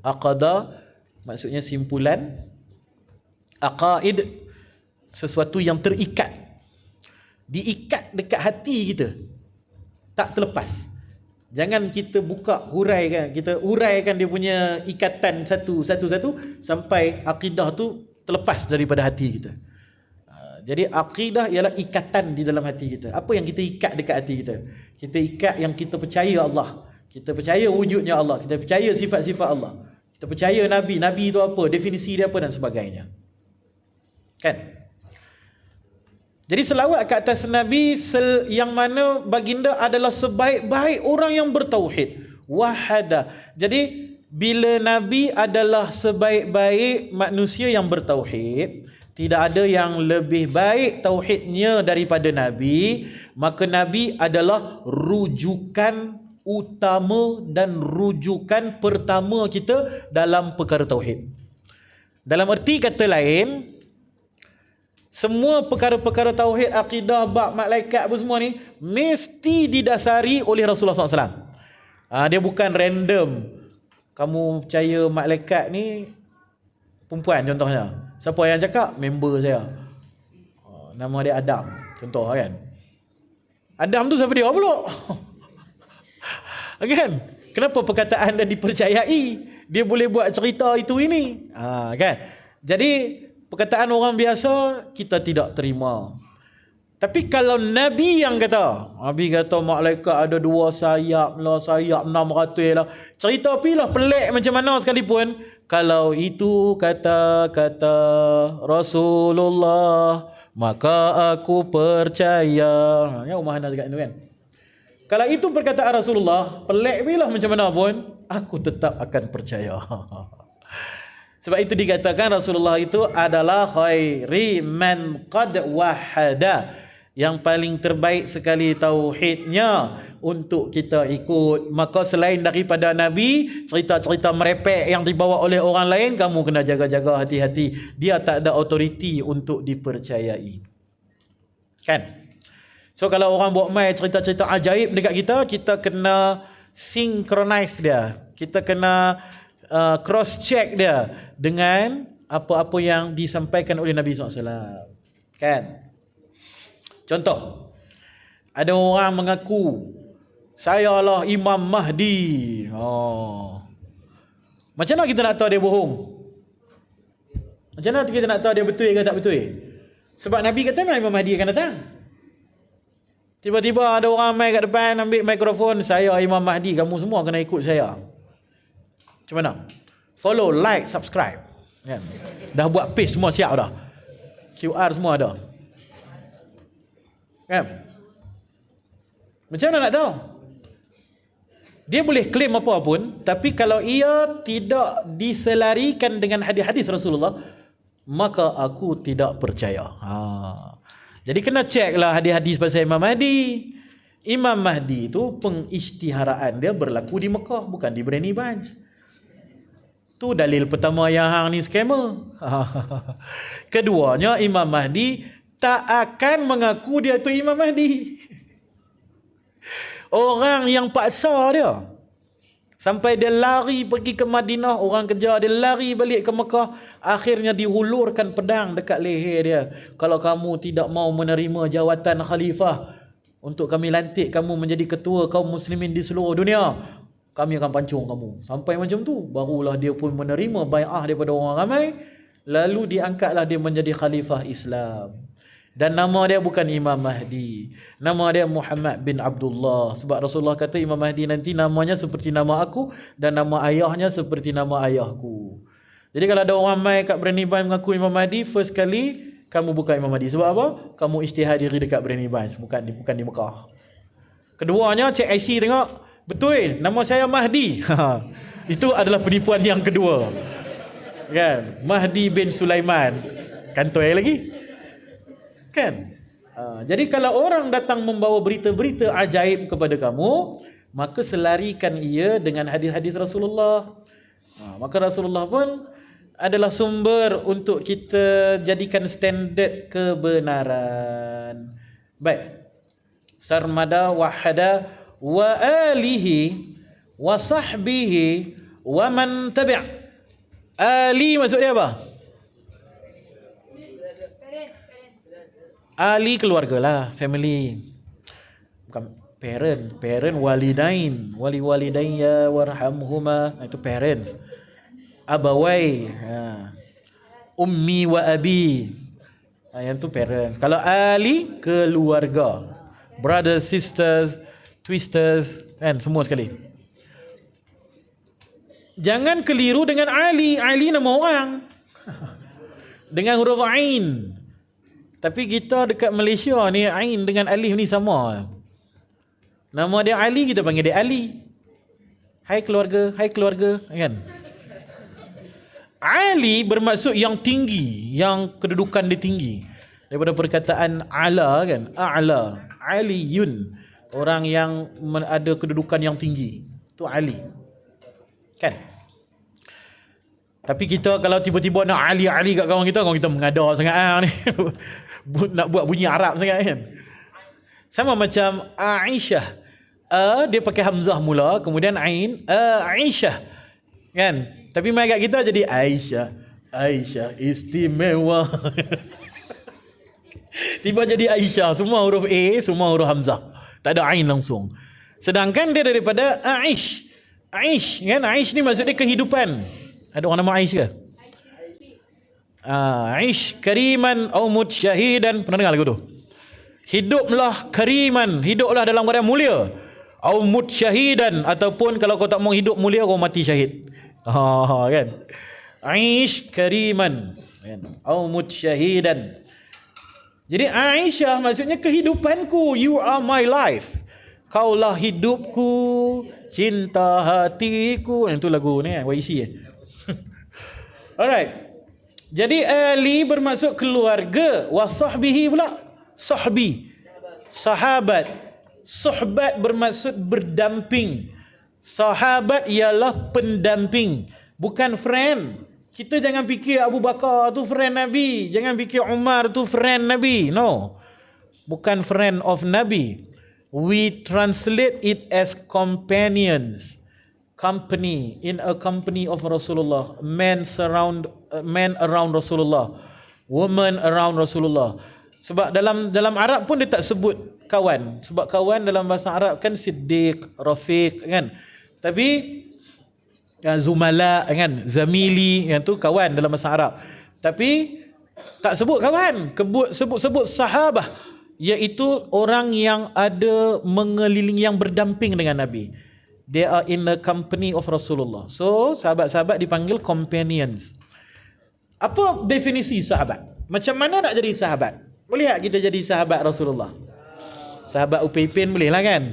Aqada maksudnya simpulan. Aqaid sesuatu yang terikat. Diikat dekat hati kita. Tak terlepas. Jangan kita buka huraikan, kita uraikan dia punya ikatan satu sampai akidah tu terlepas daripada hati kita. Jadi akidah ialah ikatan di dalam hati kita. Apa yang kita ikat dekat hati kita? Kita ikat yang kita percaya Allah. Kita percaya wujudnya Allah. Kita percaya sifat-sifat Allah. Kita percaya Nabi. Nabi itu apa? Definisi dia apa dan sebagainya. Kan? Jadi selawat ke atas Nabi yang mana baginda adalah sebaik-baik orang yang bertauhid. Wahada. Jadi bila Nabi adalah sebaik-baik manusia yang bertauhid, tidak ada yang lebih baik tauhidnya daripada Nabi, maka Nabi adalah rujukan utama dan rujukan pertama kita dalam perkara tauhid. Dalam erti kata lain, semua perkara-perkara tauhid, akidah, bab, malaikat apa semua ni mesti didasari oleh Rasulullah SAW. Dia bukan random. Kamu percaya malaikat ni perempuan contohnya. Siapa yang cakap? Member saya. Nama dia Adam. Contoh kan. Adam tu siapa dia pula? Kan? Kenapa perkataan dia dipercayai? Dia boleh buat cerita itu ini. Kan? Jadi perkataan orang biasa kita tidak terima. Tapi kalau Nabi yang kata, Nabi kata malaikat ada 2 sayap lah, sayap 600 lah. Cerita pilah pelik macam mana sekalipun, kalau itu kata-kata Rasulullah, maka aku percaya. Ya Umar Hana dekat itu kan. Kalau itu perkataan Rasulullah, pelik bilah macam mana pun, aku tetap akan percaya. Sebab itu dikatakan Rasulullah itu adalah khairi man qad wahada. Yang paling terbaik sekali tauhidnya untuk kita ikut. Maka selain daripada Nabi, cerita-cerita merepek yang dibawa oleh orang lain, kamu kena jaga-jaga hati-hati. Dia tak ada autoriti untuk dipercayai. Kan? So kalau orang buat mai cerita-cerita ajaib dekat kita, kita kena synchronize dia. Kita kena cross check dia dengan apa-apa yang disampaikan oleh Nabi SAW. Kan? Contoh, ada orang mengaku saya lah Imam Mahdi. Macam mana kita nak tahu dia bohong? Macam mana kita nak tahu dia betul ke tak betul? Sebab Nabi kata Imam Mahdi akan datang. Tiba-tiba ada orang mai kat depan ambil mikrofon, saya Imam Mahdi, kamu semua kena ikut saya. Macam mana? Follow, like, subscribe. Kan? Dah buat page semua siap dah. QR semua ada. Kan? Macam mana nak tahu? Dia boleh klaim apa pun, tapi kalau ia tidak diselarikan dengan hadis-hadis Rasulullah, maka aku tidak percaya. Jadi kena cek lah hadis-hadis pasal Imam Mahdi. Imam Mahdi itu pengisytiharaan dia berlaku di Mekah, bukan di Brani Banj. Tu dalil pertama yang hang ni scammer. Keduanya, Imam Mahdi tak akan mengaku dia tu Imam Mahdi. Orang yang paksa dia. Sampai dia lari pergi ke Madinah, orang kejar dia, lari balik ke Mekah. Akhirnya dihulurkan pedang dekat leher dia. Kalau kamu tidak mau menerima jawatan khalifah, untuk kami lantik kamu menjadi ketua kaum muslimin di seluruh dunia, kami akan pancung kamu. Sampai macam tu, barulah dia pun menerima bai'ah daripada orang ramai, lalu diangkatlah dia menjadi khalifah Islam. Dan nama dia bukan Imam Mahdi, nama dia Muhammad bin Abdullah. Sebab Rasulullah kata Imam Mahdi nanti namanya seperti nama aku, dan nama ayahnya seperti nama ayahku. Jadi kalau ada orang mai kat Brani Bunch mengaku Imam Mahdi, first kali kamu bukan Imam Mahdi. Sebab apa? Kamu isytihad diri dekat Brani Bunch, bukan di Mekah. Keduanya cek IC tengok, betul nama saya Mahdi. Itu adalah penipuan yang kedua. Kan? Mahdi bin Sulaiman. Kantoi lagi. Kan? Jadi kalau orang datang membawa berita-berita ajaib kepada kamu, maka selarikan ia dengan hadis-hadis Rasulullah. Maka Rasulullah pun adalah sumber untuk kita jadikan standard kebenaran. Baik. Sarmada wahada wa alihi wa sahbihi wa man tabi'. Ali maksud dia apa? Ali keluarga lah, family. Bukan parent walidain, walidain ya warhamhuma, itu parents. Abawai, ummi wa abi, yang tu parents. Kalau ali keluarga, brothers, sisters, twisters, kan, semua sekali. Jangan keliru dengan Ali. Ali nama orang dengan huruf Ain. Tapi kita dekat Malaysia ni, Ain dengan Alif ni sama. Nama dia Ali, kita panggil dia Ali. Hai keluarga, kan? Ali bermaksud yang tinggi, yang kedudukan dia tinggi. Daripada perkataan ala, kan? A'la, Aliyun, orang yang ada kedudukan yang tinggi. Itu Ali. Kan? Tapi kita kalau tiba-tiba nak Ali kat kawan kita mengada sangat ni. Nak buat bunyi Arab sangat, kan? Sama macam Aisyah. Dia pakai hamzah mula, kemudian ain, Aisyah. Kan? Tapi mai kat kita jadi Aisyah istimewa. Tiba jadi Aisyah, semua huruf A, semua huruf hamzah. Tak ada ain langsung. Sedangkan dia daripada Aish, kan? Aish ni maksudnya kehidupan. Ada orang nama Aish ke? Aish kariman au mut syahidan. Pernah dengar lagu tu? Hiduplah kariman, hiduplah dalam keadaan mulia. Au mut syahidan, ataupun kalau kau tak mau hidup mulia, kau mati syahid. Kan? Aish kariman, kan? Au mut syahidan. Jadi Aisyah maksudnya kehidupanku. You are my life. Kaulah hidupku, cinta hatiku. Itu lagu ni, YC. Alright. Jadi Ali bermaksud keluarga. Wa sahbihi pula. Sahbi, sahabat. Suhbat bermaksud berdamping. Sahabat ialah pendamping, bukan friend. Kita jangan fikir Abu Bakar tu friend Nabi, jangan fikir Umar tu friend Nabi. No, bukan friend of Nabi. We translate it as companions. Company, in a company of Rasulullah. Men around Rasulullah, woman around Rasulullah. Sebab dalam Arab pun dia tak sebut kawan. Sebab kawan dalam bahasa Arab kan Siddiq, Rafiq, kan. Tapi Zumala, kan, Zamili, yang tu kawan dalam bahasa Arab. Tapi tak sebut kawan, sebut sahabah, iaitu orang yang ada mengelilingi, yang berdamping dengan Nabi. They are in the company of Rasulullah. So sahabat-sahabat dipanggil companions. Apa definisi sahabat? Macam mana nak jadi sahabat? Boleh tak kita jadi sahabat Rasulullah? Sahabat Upaipin boleh lah, kan?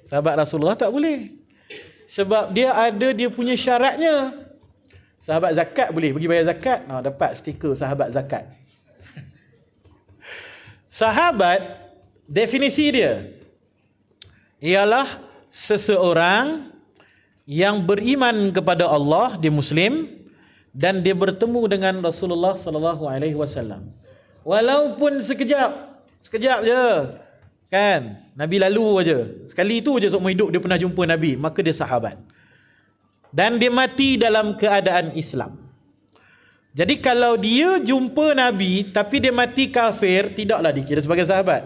Sahabat Rasulullah tak boleh. Sebab dia punya syaratnya. Sahabat zakat boleh pergi bayar zakat, dapat stiker sahabat zakat. Sahabat, definisi dia ialah seseorang yang beriman kepada Allah, dia Muslim, dan dia bertemu dengan Rasulullah sallallahu alaihi wasallam. Walaupun sekejap je, kan? Nabi lalu aja. Sekali tu aja seumur hidup dia pernah jumpa Nabi, maka dia sahabat. Dan dia mati dalam keadaan Islam. Jadi kalau dia jumpa Nabi tapi dia mati kafir, tidaklah dikira sebagai sahabat.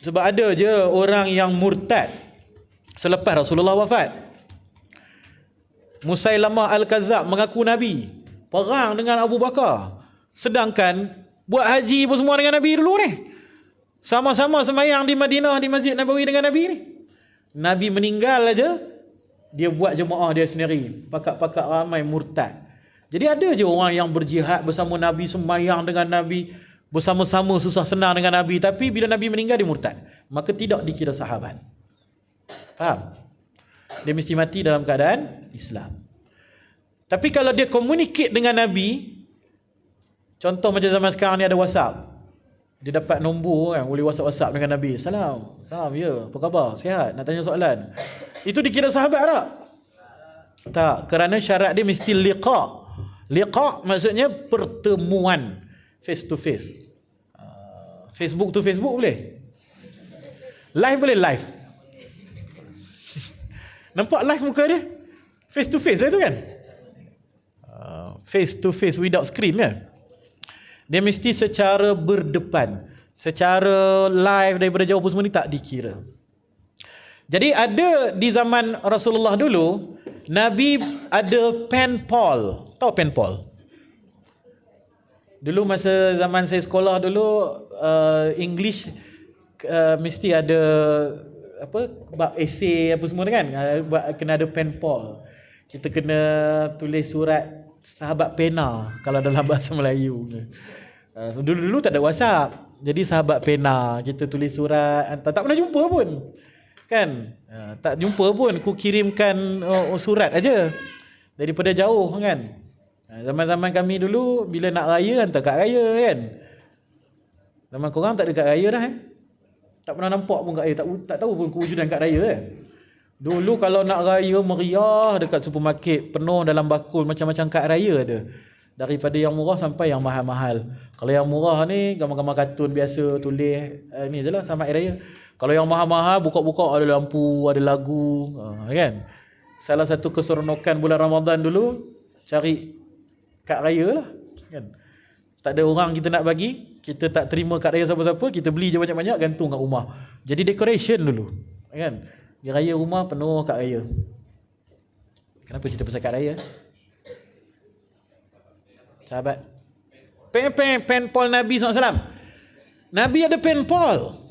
Sebab ada je orang yang murtad selepas Rasulullah wafat. Musailamah Al-Kadzab mengaku Nabi, perang dengan Abu Bakar, sedangkan buat haji pun semua dengan Nabi dulu ni. Sama-sama sembahyang di Madinah, di Masjid Nabawi dengan Nabi ni. Nabi meninggal aja, dia buat jemaah dia sendiri. Pakak-pakak ramai murtad. Jadi ada je orang yang berjihad bersama Nabi, sembahyang dengan Nabi, bersama-sama susah senang dengan Nabi, tapi bila Nabi meninggal dia murtad. Maka tidak dikira sahabat. Faham? Dia mesti mati dalam keadaan Islam. Tapi kalau dia communicate dengan Nabi, contoh macam zaman sekarang ni ada WhatsApp. Dia dapat nombor kan, boleh WhatsApp dengan Nabi. Salam ya, apa khabar? Sihat? Nak tanya soalan. Itu dikira sahabat tak? Tak, kerana syarat dia mesti liqa. Liqa maksudnya pertemuan face to face. Facebook to Facebook boleh? Live boleh live? Nampak live muka dia? Face to face lah tu kan? Face to face without screen kan? Dia mesti secara berdepan. Secara live daripada jauh pun semua ni tak dikira. Jadi ada di zaman Rasulullah dulu, Nabi ada pen pal. Tahu pen pal? Dulu masa zaman saya sekolah dulu, English mesti ada apa, bab esei apa semua kan, kena ada pen pal. Kita kena tulis surat sahabat pena kalau dalam bahasa Melayu. Dulu-dulu tak ada WhatsApp, jadi sahabat pena, kita tulis surat, tak pernah jumpa pun kan, tak jumpa pun, aku kirimkan surat aja daripada jauh kan. Zaman-zaman kami dulu bila nak raya hantar kad raya kan. Zaman korang tak ada kad raya dah tak pernah nampak pun kad raya, tak tahu pun kewujudan kad raya Dulu kalau nak raya meriah, dekat supermarket penuh dalam bakul macam-macam kad raya ada. Daripada yang murah sampai yang mahal-mahal. Kalau yang murah ni gambar-gambar kartun biasa, tulis ni je lah selamat raya. Kalau yang mahal-mahal, buka-buka ada lampu, ada lagu kan. Salah satu keseronokan bulan Ramadan dulu, cari kad raya lah kan. Tak ada orang kita nak bagi, kita tak terima kad raya siapa-siapa, kita beli je banyak-banyak, gantung kat rumah. Jadi decoration dulu kan. Di raya rumah penuh kad raya. Kenapa cerita pasal kad raya? Sahabat, pen pal Nabi SAW. Nabi ada pen pal.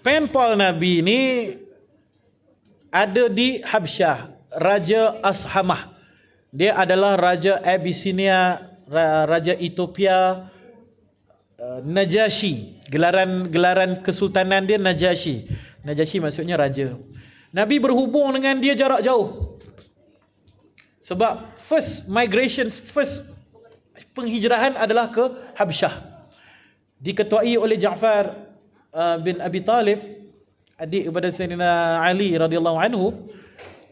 Pen pal Nabi ni ada di Habsyah, Raja Ashamah. Dia adalah Raja Abyssinia, Raja Ethiopia, Najashi. Gelaran kesultanan dia Najashi. Najashi maksudnya raja. Nabi berhubung dengan dia jarak jauh. Sebab first penghijrahan adalah ke Habsyah. Diketuai oleh Ja'far bin Abi Talib, adik kepada Sayyidina Ali radhiyallahu anhu.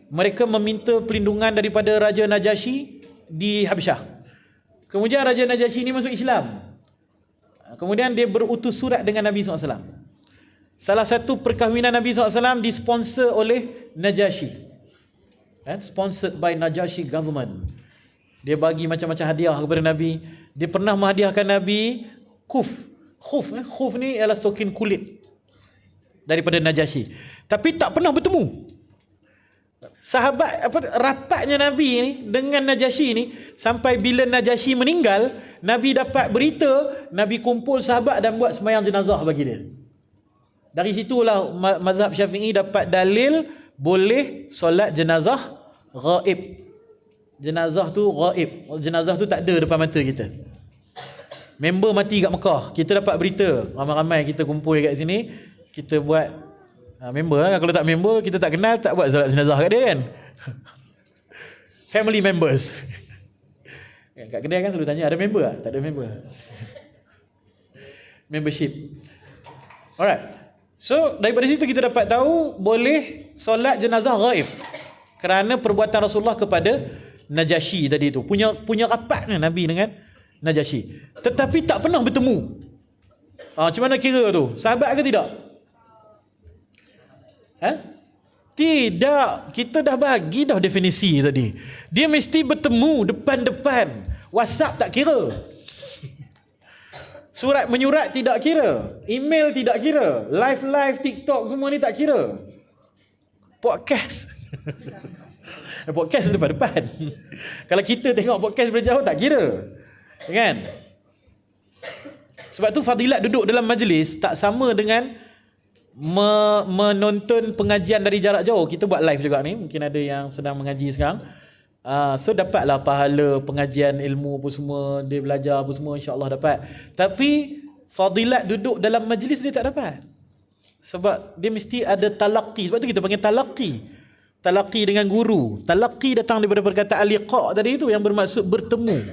Mereka meminta perlindungan daripada Raja Najashi di Habsyah. Kemudian Raja Najashi ini masuk Islam. Kemudian dia berutus surat dengan Nabi SAW. Salah satu perkahwinan Nabi SAW disponsor oleh Najashi. Sponsored by Najashi government. Dia bagi macam-macam hadiah kepada Nabi. Dia pernah menghadiahkan Nabi khuf. Khuf ni ialah stokin kulit daripada Najashi. Tapi tak pernah bertemu. Sahabat rapatnya Nabi ni dengan Najashi ni, sampai bila Najashi meninggal, Nabi dapat berita, Nabi kumpul sahabat dan buat sembahyang jenazah bagi dia. Dari situlah mazhab Syafi'i dapat dalil boleh solat jenazah ghaib. Jenazah tu ghaib. Jenazah tu tak ada depan mata kita. Member mati kat Mekah, kita dapat berita, ramai-ramai kita kumpul kat sini, kita buat member lah. Kalau tak member, kita tak kenal, tak buat solat jenazah kat dia kan. Family members. Kat kedai kan selalu tanya, ada member tak? Tak ada member. Membership. Alright. So daripada situ kita dapat tahu boleh solat jenazah ghaib. Kerana perbuatan Rasulullah kepada Najashi tadi tu. Punya rapatnya Nabi dengan Najashi. Tetapi tak pernah bertemu. Macam mana kira tu? Sahabat ke tidak? Tidak. Kita dah bagi dah definisi tadi. Dia mesti bertemu depan-depan. WhatsApp tak kira. Surat menyurat tidak kira, email tidak kira, live TikTok semua ni tak kira. Podcast. Podcast depan-depan. Kalau kita tengok podcast berjauh tak kira. Kan? Sebab tu fadilat duduk dalam majlis tak sama dengan menonton pengajian dari jarak jauh. Kita buat live juga ni, mungkin ada yang sedang mengaji sekarang. So dapatlah pahala pengajian ilmu apa semua, dia belajar apa semua, insya-Allah dapat. Tapi fadilat duduk dalam majlis dia tak dapat. Sebab dia mesti ada talaqi. Sebab tu kita panggil talaqi. Talaqi dengan guru. Talaqi datang daripada perkataan liqa' tadi itu yang bermaksud bertemu.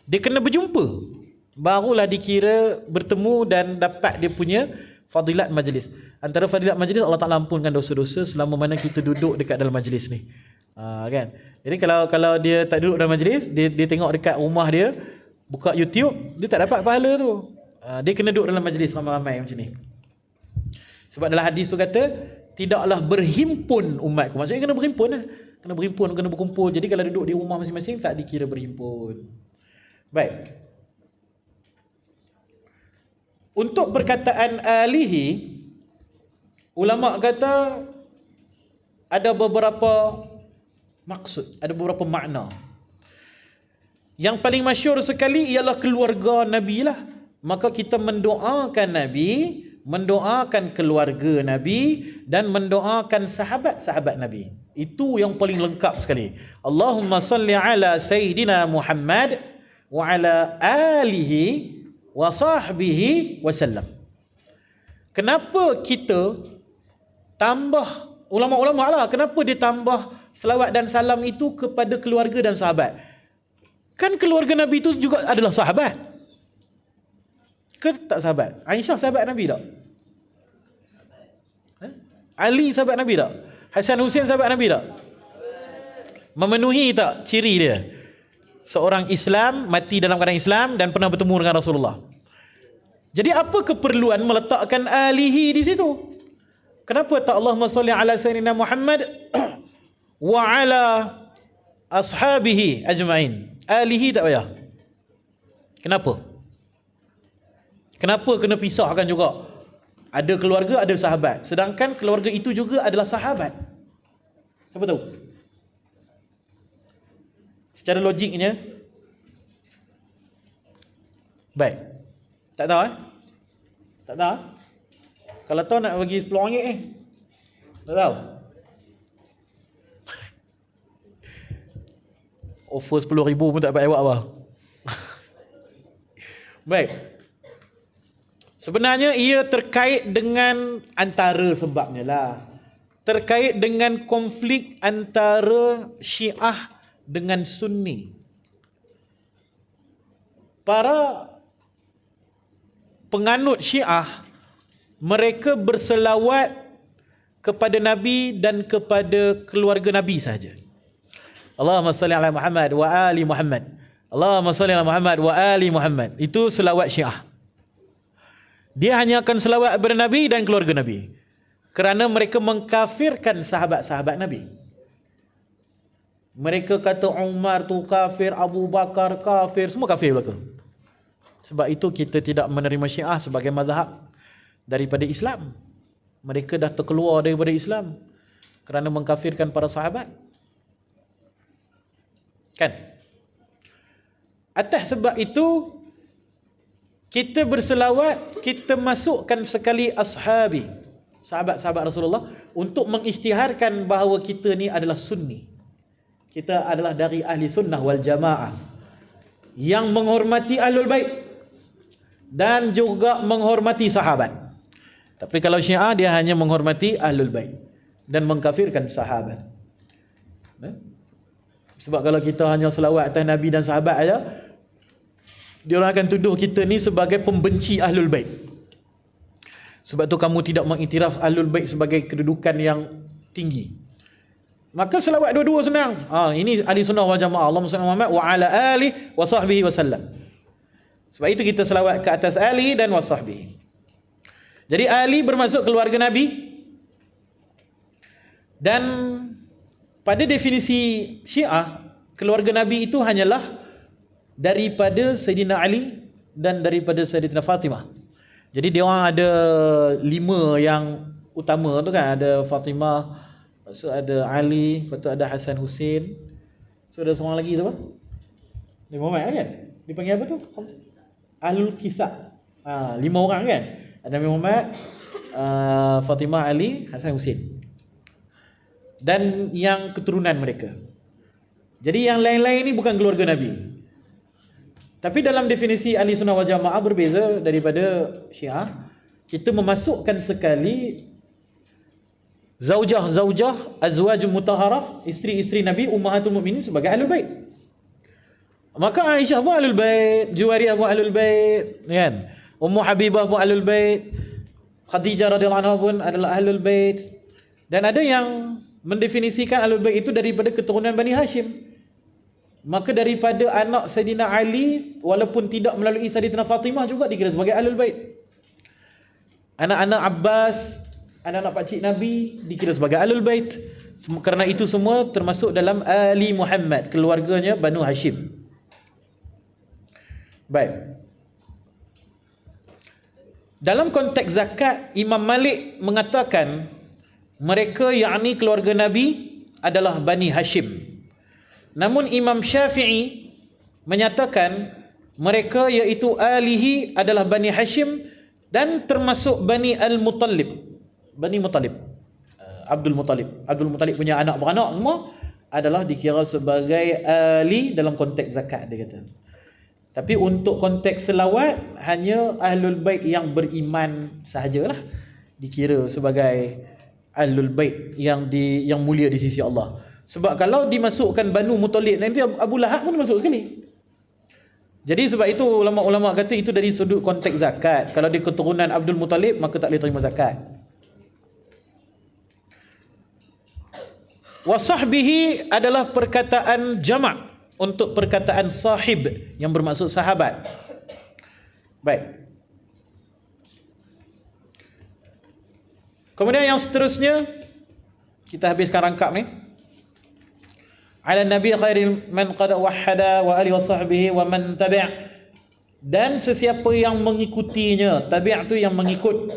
Dia kena berjumpa. Barulah dikira bertemu dan dapat dia punya fadilat majlis. Antara fadilat majlis, Allah Ta'ala ampunkan dosa-dosa selama mana kita duduk dekat dalam majlis ni. Kan? Jadi kalau dia tak duduk dalam majlis, dia tengok dekat rumah dia, buka YouTube, dia tak dapat pahala tu. Dia kena duduk dalam majlis ramai-ramai macam ni. Sebab dalam hadis tu kata, tidaklah berhimpun umatku. Maksudnya kena berhimpun lah. Kena berhimpun, kena berkumpul. Jadi kalau duduk di rumah masing-masing, tak dikira berhimpun. Baik. Untuk perkataan alihi, ulama kata ada beberapa maksud, ada beberapa makna. Yang paling masyhur sekali ialah keluarga Nabi lah. Maka kita mendoakan Nabi, mendoakan keluarga Nabi dan mendoakan sahabat-sahabat Nabi. Itu yang paling lengkap sekali. Allahumma salli ala Sayyidina Muhammad wa ala alihi wa sahbihi wasallam. Kenapa kita tambah, ulama-ulama lah, kenapa dia tambah selawat dan salam itu kepada keluarga dan sahabat? Kan keluarga Nabi itu juga adalah sahabat. Ke tak sahabat? Aisyah sahabat Nabi tak? Ali sahabat Nabi tak? Hasan Hussein sahabat Nabi tak? Memenuhi tak ciri dia? Seorang Islam, mati dalam keadaan Islam dan pernah bertemu dengan Rasulullah. Jadi apa keperluan meletakkan alihi di situ? Kenapa tak Allahumma salli ala sayyidina Muhammad wa ala ashabihi ajma'in? Alihi tak payah. Kenapa? Kenapa kena pisahkan juga? Ada keluarga, ada sahabat. Sedangkan keluarga itu juga adalah sahabat. Siapa tahu? Secara logiknya, baik. Tak tahu Tak tahu Kalau tahu nak bagi RM10 Tak tahu. Offer RM10,000 pun tak dapat awak apa. Baik. Sebenarnya ia terkait dengan antara sebabnya lah. Terkait dengan konflik antara Syiah dengan Sunni. Para penganut Syiah, mereka berselawat kepada Nabi dan kepada keluarga Nabi sahaja. Allahumma salli ala Muhammad wa ali Muhammad. Allahumma salli ala Muhammad wa ali Muhammad. Itu selawat Syiah. Dia hanya akan selawat kepada Nabi dan keluarga Nabi. Kerana mereka mengkafirkan sahabat-sahabat Nabi. Mereka kata Umar tu kafir, Abu Bakar kafir, semua kafir belaka. Sebab itu kita tidak menerima Syiah sebagai mazhab daripada Islam. Mereka dah terkeluar daripada Islam kerana mengkafirkan para sahabat. Kan? Atas sebab itu kita berselawat, kita masukkan sekali ashabi, sahabat-sahabat Rasulullah, untuk mengisytiharkan bahawa kita ni adalah sunni. Kita adalah dari ahli sunnah wal jamaah yang menghormati ahlul bait dan juga menghormati sahabat. Tapi kalau Syiah, dia hanya menghormati ahlul bait dan mengkafirkan sahabat. Sebab kalau kita hanya selawat atas Nabi dan sahabat aja, dia orang akan tuduh kita ni sebagai pembenci ahlul bait. Sebab tu kamu tidak mengiktiraf ahlul bait sebagai kedudukan yang tinggi. Maka selawat dua-dua senang. Ini ahli sunnah wal jamaah. Allahumma salli Muhammad wa ala ali wa sahbihi wasallam. Sebab itu kita selawat ke atas ali dan wa sahbihi. Jadi ali bermaksud keluarga Nabi. Dan pada definisi Syiah, keluarga Nabi itu hanyalah daripada Sayyidina Ali dan daripada Sayyidatina Fatimah. Jadi dia orang ada 5 yang utama tu kan, ada Fatimah, lepas tu ada Ali, lepas tu ada Hasan Hussein. So ada seorang lagi tu apa? Nabi Muhammad kan? Dipanggil apa tu? Ahlul Kisah. 5 orang kan? Ada Nabi Muhammad, Fatimah, Ali, Hasan Hussein. Dan yang keturunan mereka. Jadi yang lain-lain ni bukan keluarga Nabi. Tapi dalam definisi Ahli Sunnah wal Jamaah berbeza daripada Syiah. Kita memasukkan sekali zaujah-zaujah, azwaj mutahharah, isteri-isteri Nabi, ummahatul mukminin sebagai ahlul bait. Maka Aisyah pun ahlul bait, Juwairiyah pun ahlul bait, kan? Ummu Habibah pun ahlul bait, Khadijah radhiyallahu anha pun adalah ahlul bait. Dan ada yang mendefinisikan ahlul bait itu daripada keturunan Bani Hashim. Maka daripada anak Sayyidina Ali, walaupun tidak melalui Sayyidatina Fatimah, juga dikira sebagai ahlul bait. Anak-anak Abbas, anak-anak pakcik Nabi dikira sebagai ahlul bait. Kerana itu semua termasuk dalam Ali Muhammad, keluarganya Banu Hashim. Baik. Dalam konteks zakat, Imam Malik mengatakan mereka yakni keluarga Nabi adalah Bani Hashim. Namun Imam Syafi'i menyatakan mereka iaitu alihi adalah Bani Hashim dan termasuk Bani Al-Muttalib. Bani Muttalib. Abdul Muttalib punya anak beranak semua adalah dikira sebagai ali dalam konteks zakat, dia kata. Tapi untuk konteks selawat, hanya ahlul bait yang beriman sahajalah dikira sebagai ahlul bait yang mulia di sisi Allah. Sebab kalau dimasukkan Banu Muttalib, nanti Abu Lahab pun masuk sekali. Jadi sebab itu ulama-ulama kata itu dari sudut konteks zakat. Kalau dia keturunan Abdul Muttalib, maka tak boleh terima zakat. Wasahbihi adalah perkataan jamak untuk perkataan sahib yang bermaksud sahabat. Baik. Kemudian yang seterusnya, kita habiskan rangkap ni. Ala Nabi khairil man qad wahhada wa alihi wa sahbihi wa man tabi'. Dan sesiapa yang mengikutinya, tabi' tu yang mengikut.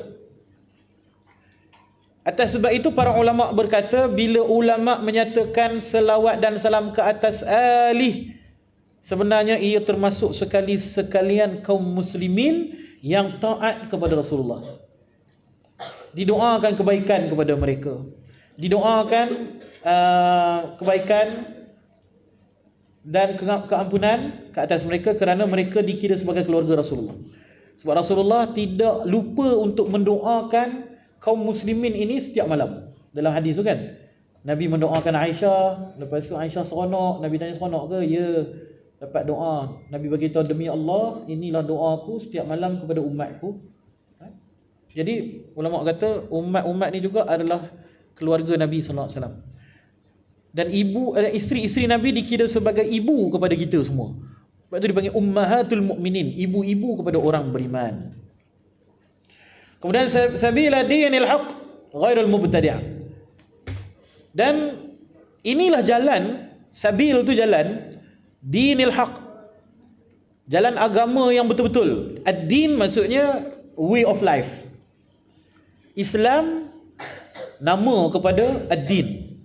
Atas sebab itu para ulama berkata, bila ulama menyatakan selawat dan salam ke atas ali, sebenarnya ia termasuk sekalian kaum muslimin yang taat kepada Rasulullah. Didoakan kebaikan kepada mereka, didoakan kebaikan dan keampunan ke atas mereka kerana mereka dikira sebagai keluarga Rasulullah. Sebab Rasulullah tidak lupa untuk mendoakan kaum muslimin ini setiap malam. Dalam hadis tu kan, Nabi mendoakan Aisyah, lepas tu Aisyah seronok. Nabi tanya seronok ke? Ya, dapat doa. Nabi beritahu, demi Allah, inilah doaku setiap malam kepada umatku. Jadi ulama kata umat-umat ni juga adalah keluarga Nabi sallallahu alaihi wasallam. Dan isteri-isteri Nabi dikira sebagai ibu kepada kita semua. Sebab itu dipanggil ummahatul mukminin, ibu-ibu kepada orang beriman. Kemudian sabila dinil haq ghairul mubtadi'. Dan inilah jalan, sabil tu jalan, dinil haq, jalan agama yang betul-betul. Ad-din maksudnya way of life. Islam nama kepada ad-din.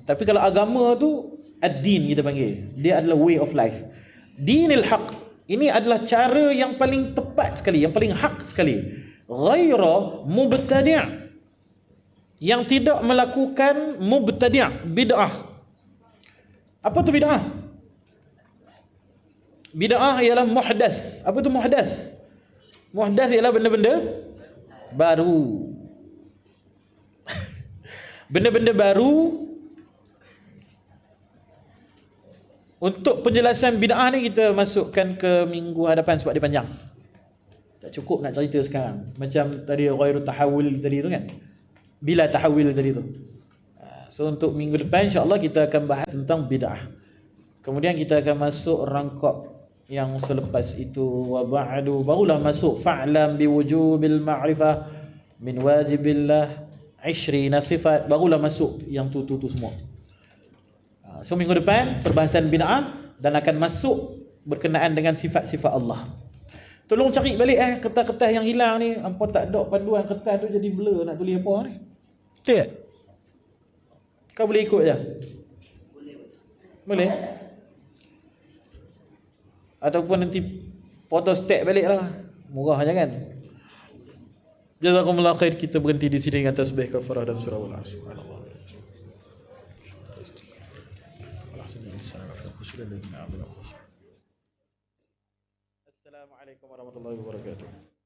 Tapi kalau agama tu ad-din kita panggil. Dia adalah way of life. Dinil haq. Ini adalah cara yang paling tepat sekali, yang paling hak sekali. Ghaira mubtadi'. Yang tidak melakukan mubtadi', bid'ah. Apa tu bid'ah? Bid'ah ialah muhdath. Apa tu muhdath? Muhdath ialah benda-benda baru. Benda-benda baru. Untuk penjelasan bid'ah ni kita masukkan ke minggu hadapan sebab dia panjang. Tak cukup nak cerita sekarang. Macam tadi ghairu tahawul tadi tu kan. Bila tahawul tadi tu. So untuk minggu depan insya-Allah kita akan bahas tentang bid'ah. Kemudian kita akan masuk rangkap yang selepas itu, wa ba'du, barulah masuk fa'lam biwujubil ma'rifah min wajibillah 20 sifat, barulah masuk yang tu semua. So minggu depan perbahasan bid'ah dan akan masuk berkenaan dengan sifat-sifat Allah. Tolong cari balik kertas-kertas yang hilang ni. Hampa tak ada panduan kertas tu jadi blur nak tulis apa ni. Betul tak? Kau boleh ikut je? Boleh? Ataupun nanti foto stat balik lah. Murah je kan? Jazakumullah khair. Kita berhenti di sini dengan tasbih kafarah dan surah Al-Asr. Subhanallah. Assalamualaikum warahmatullahi wabarakatuh.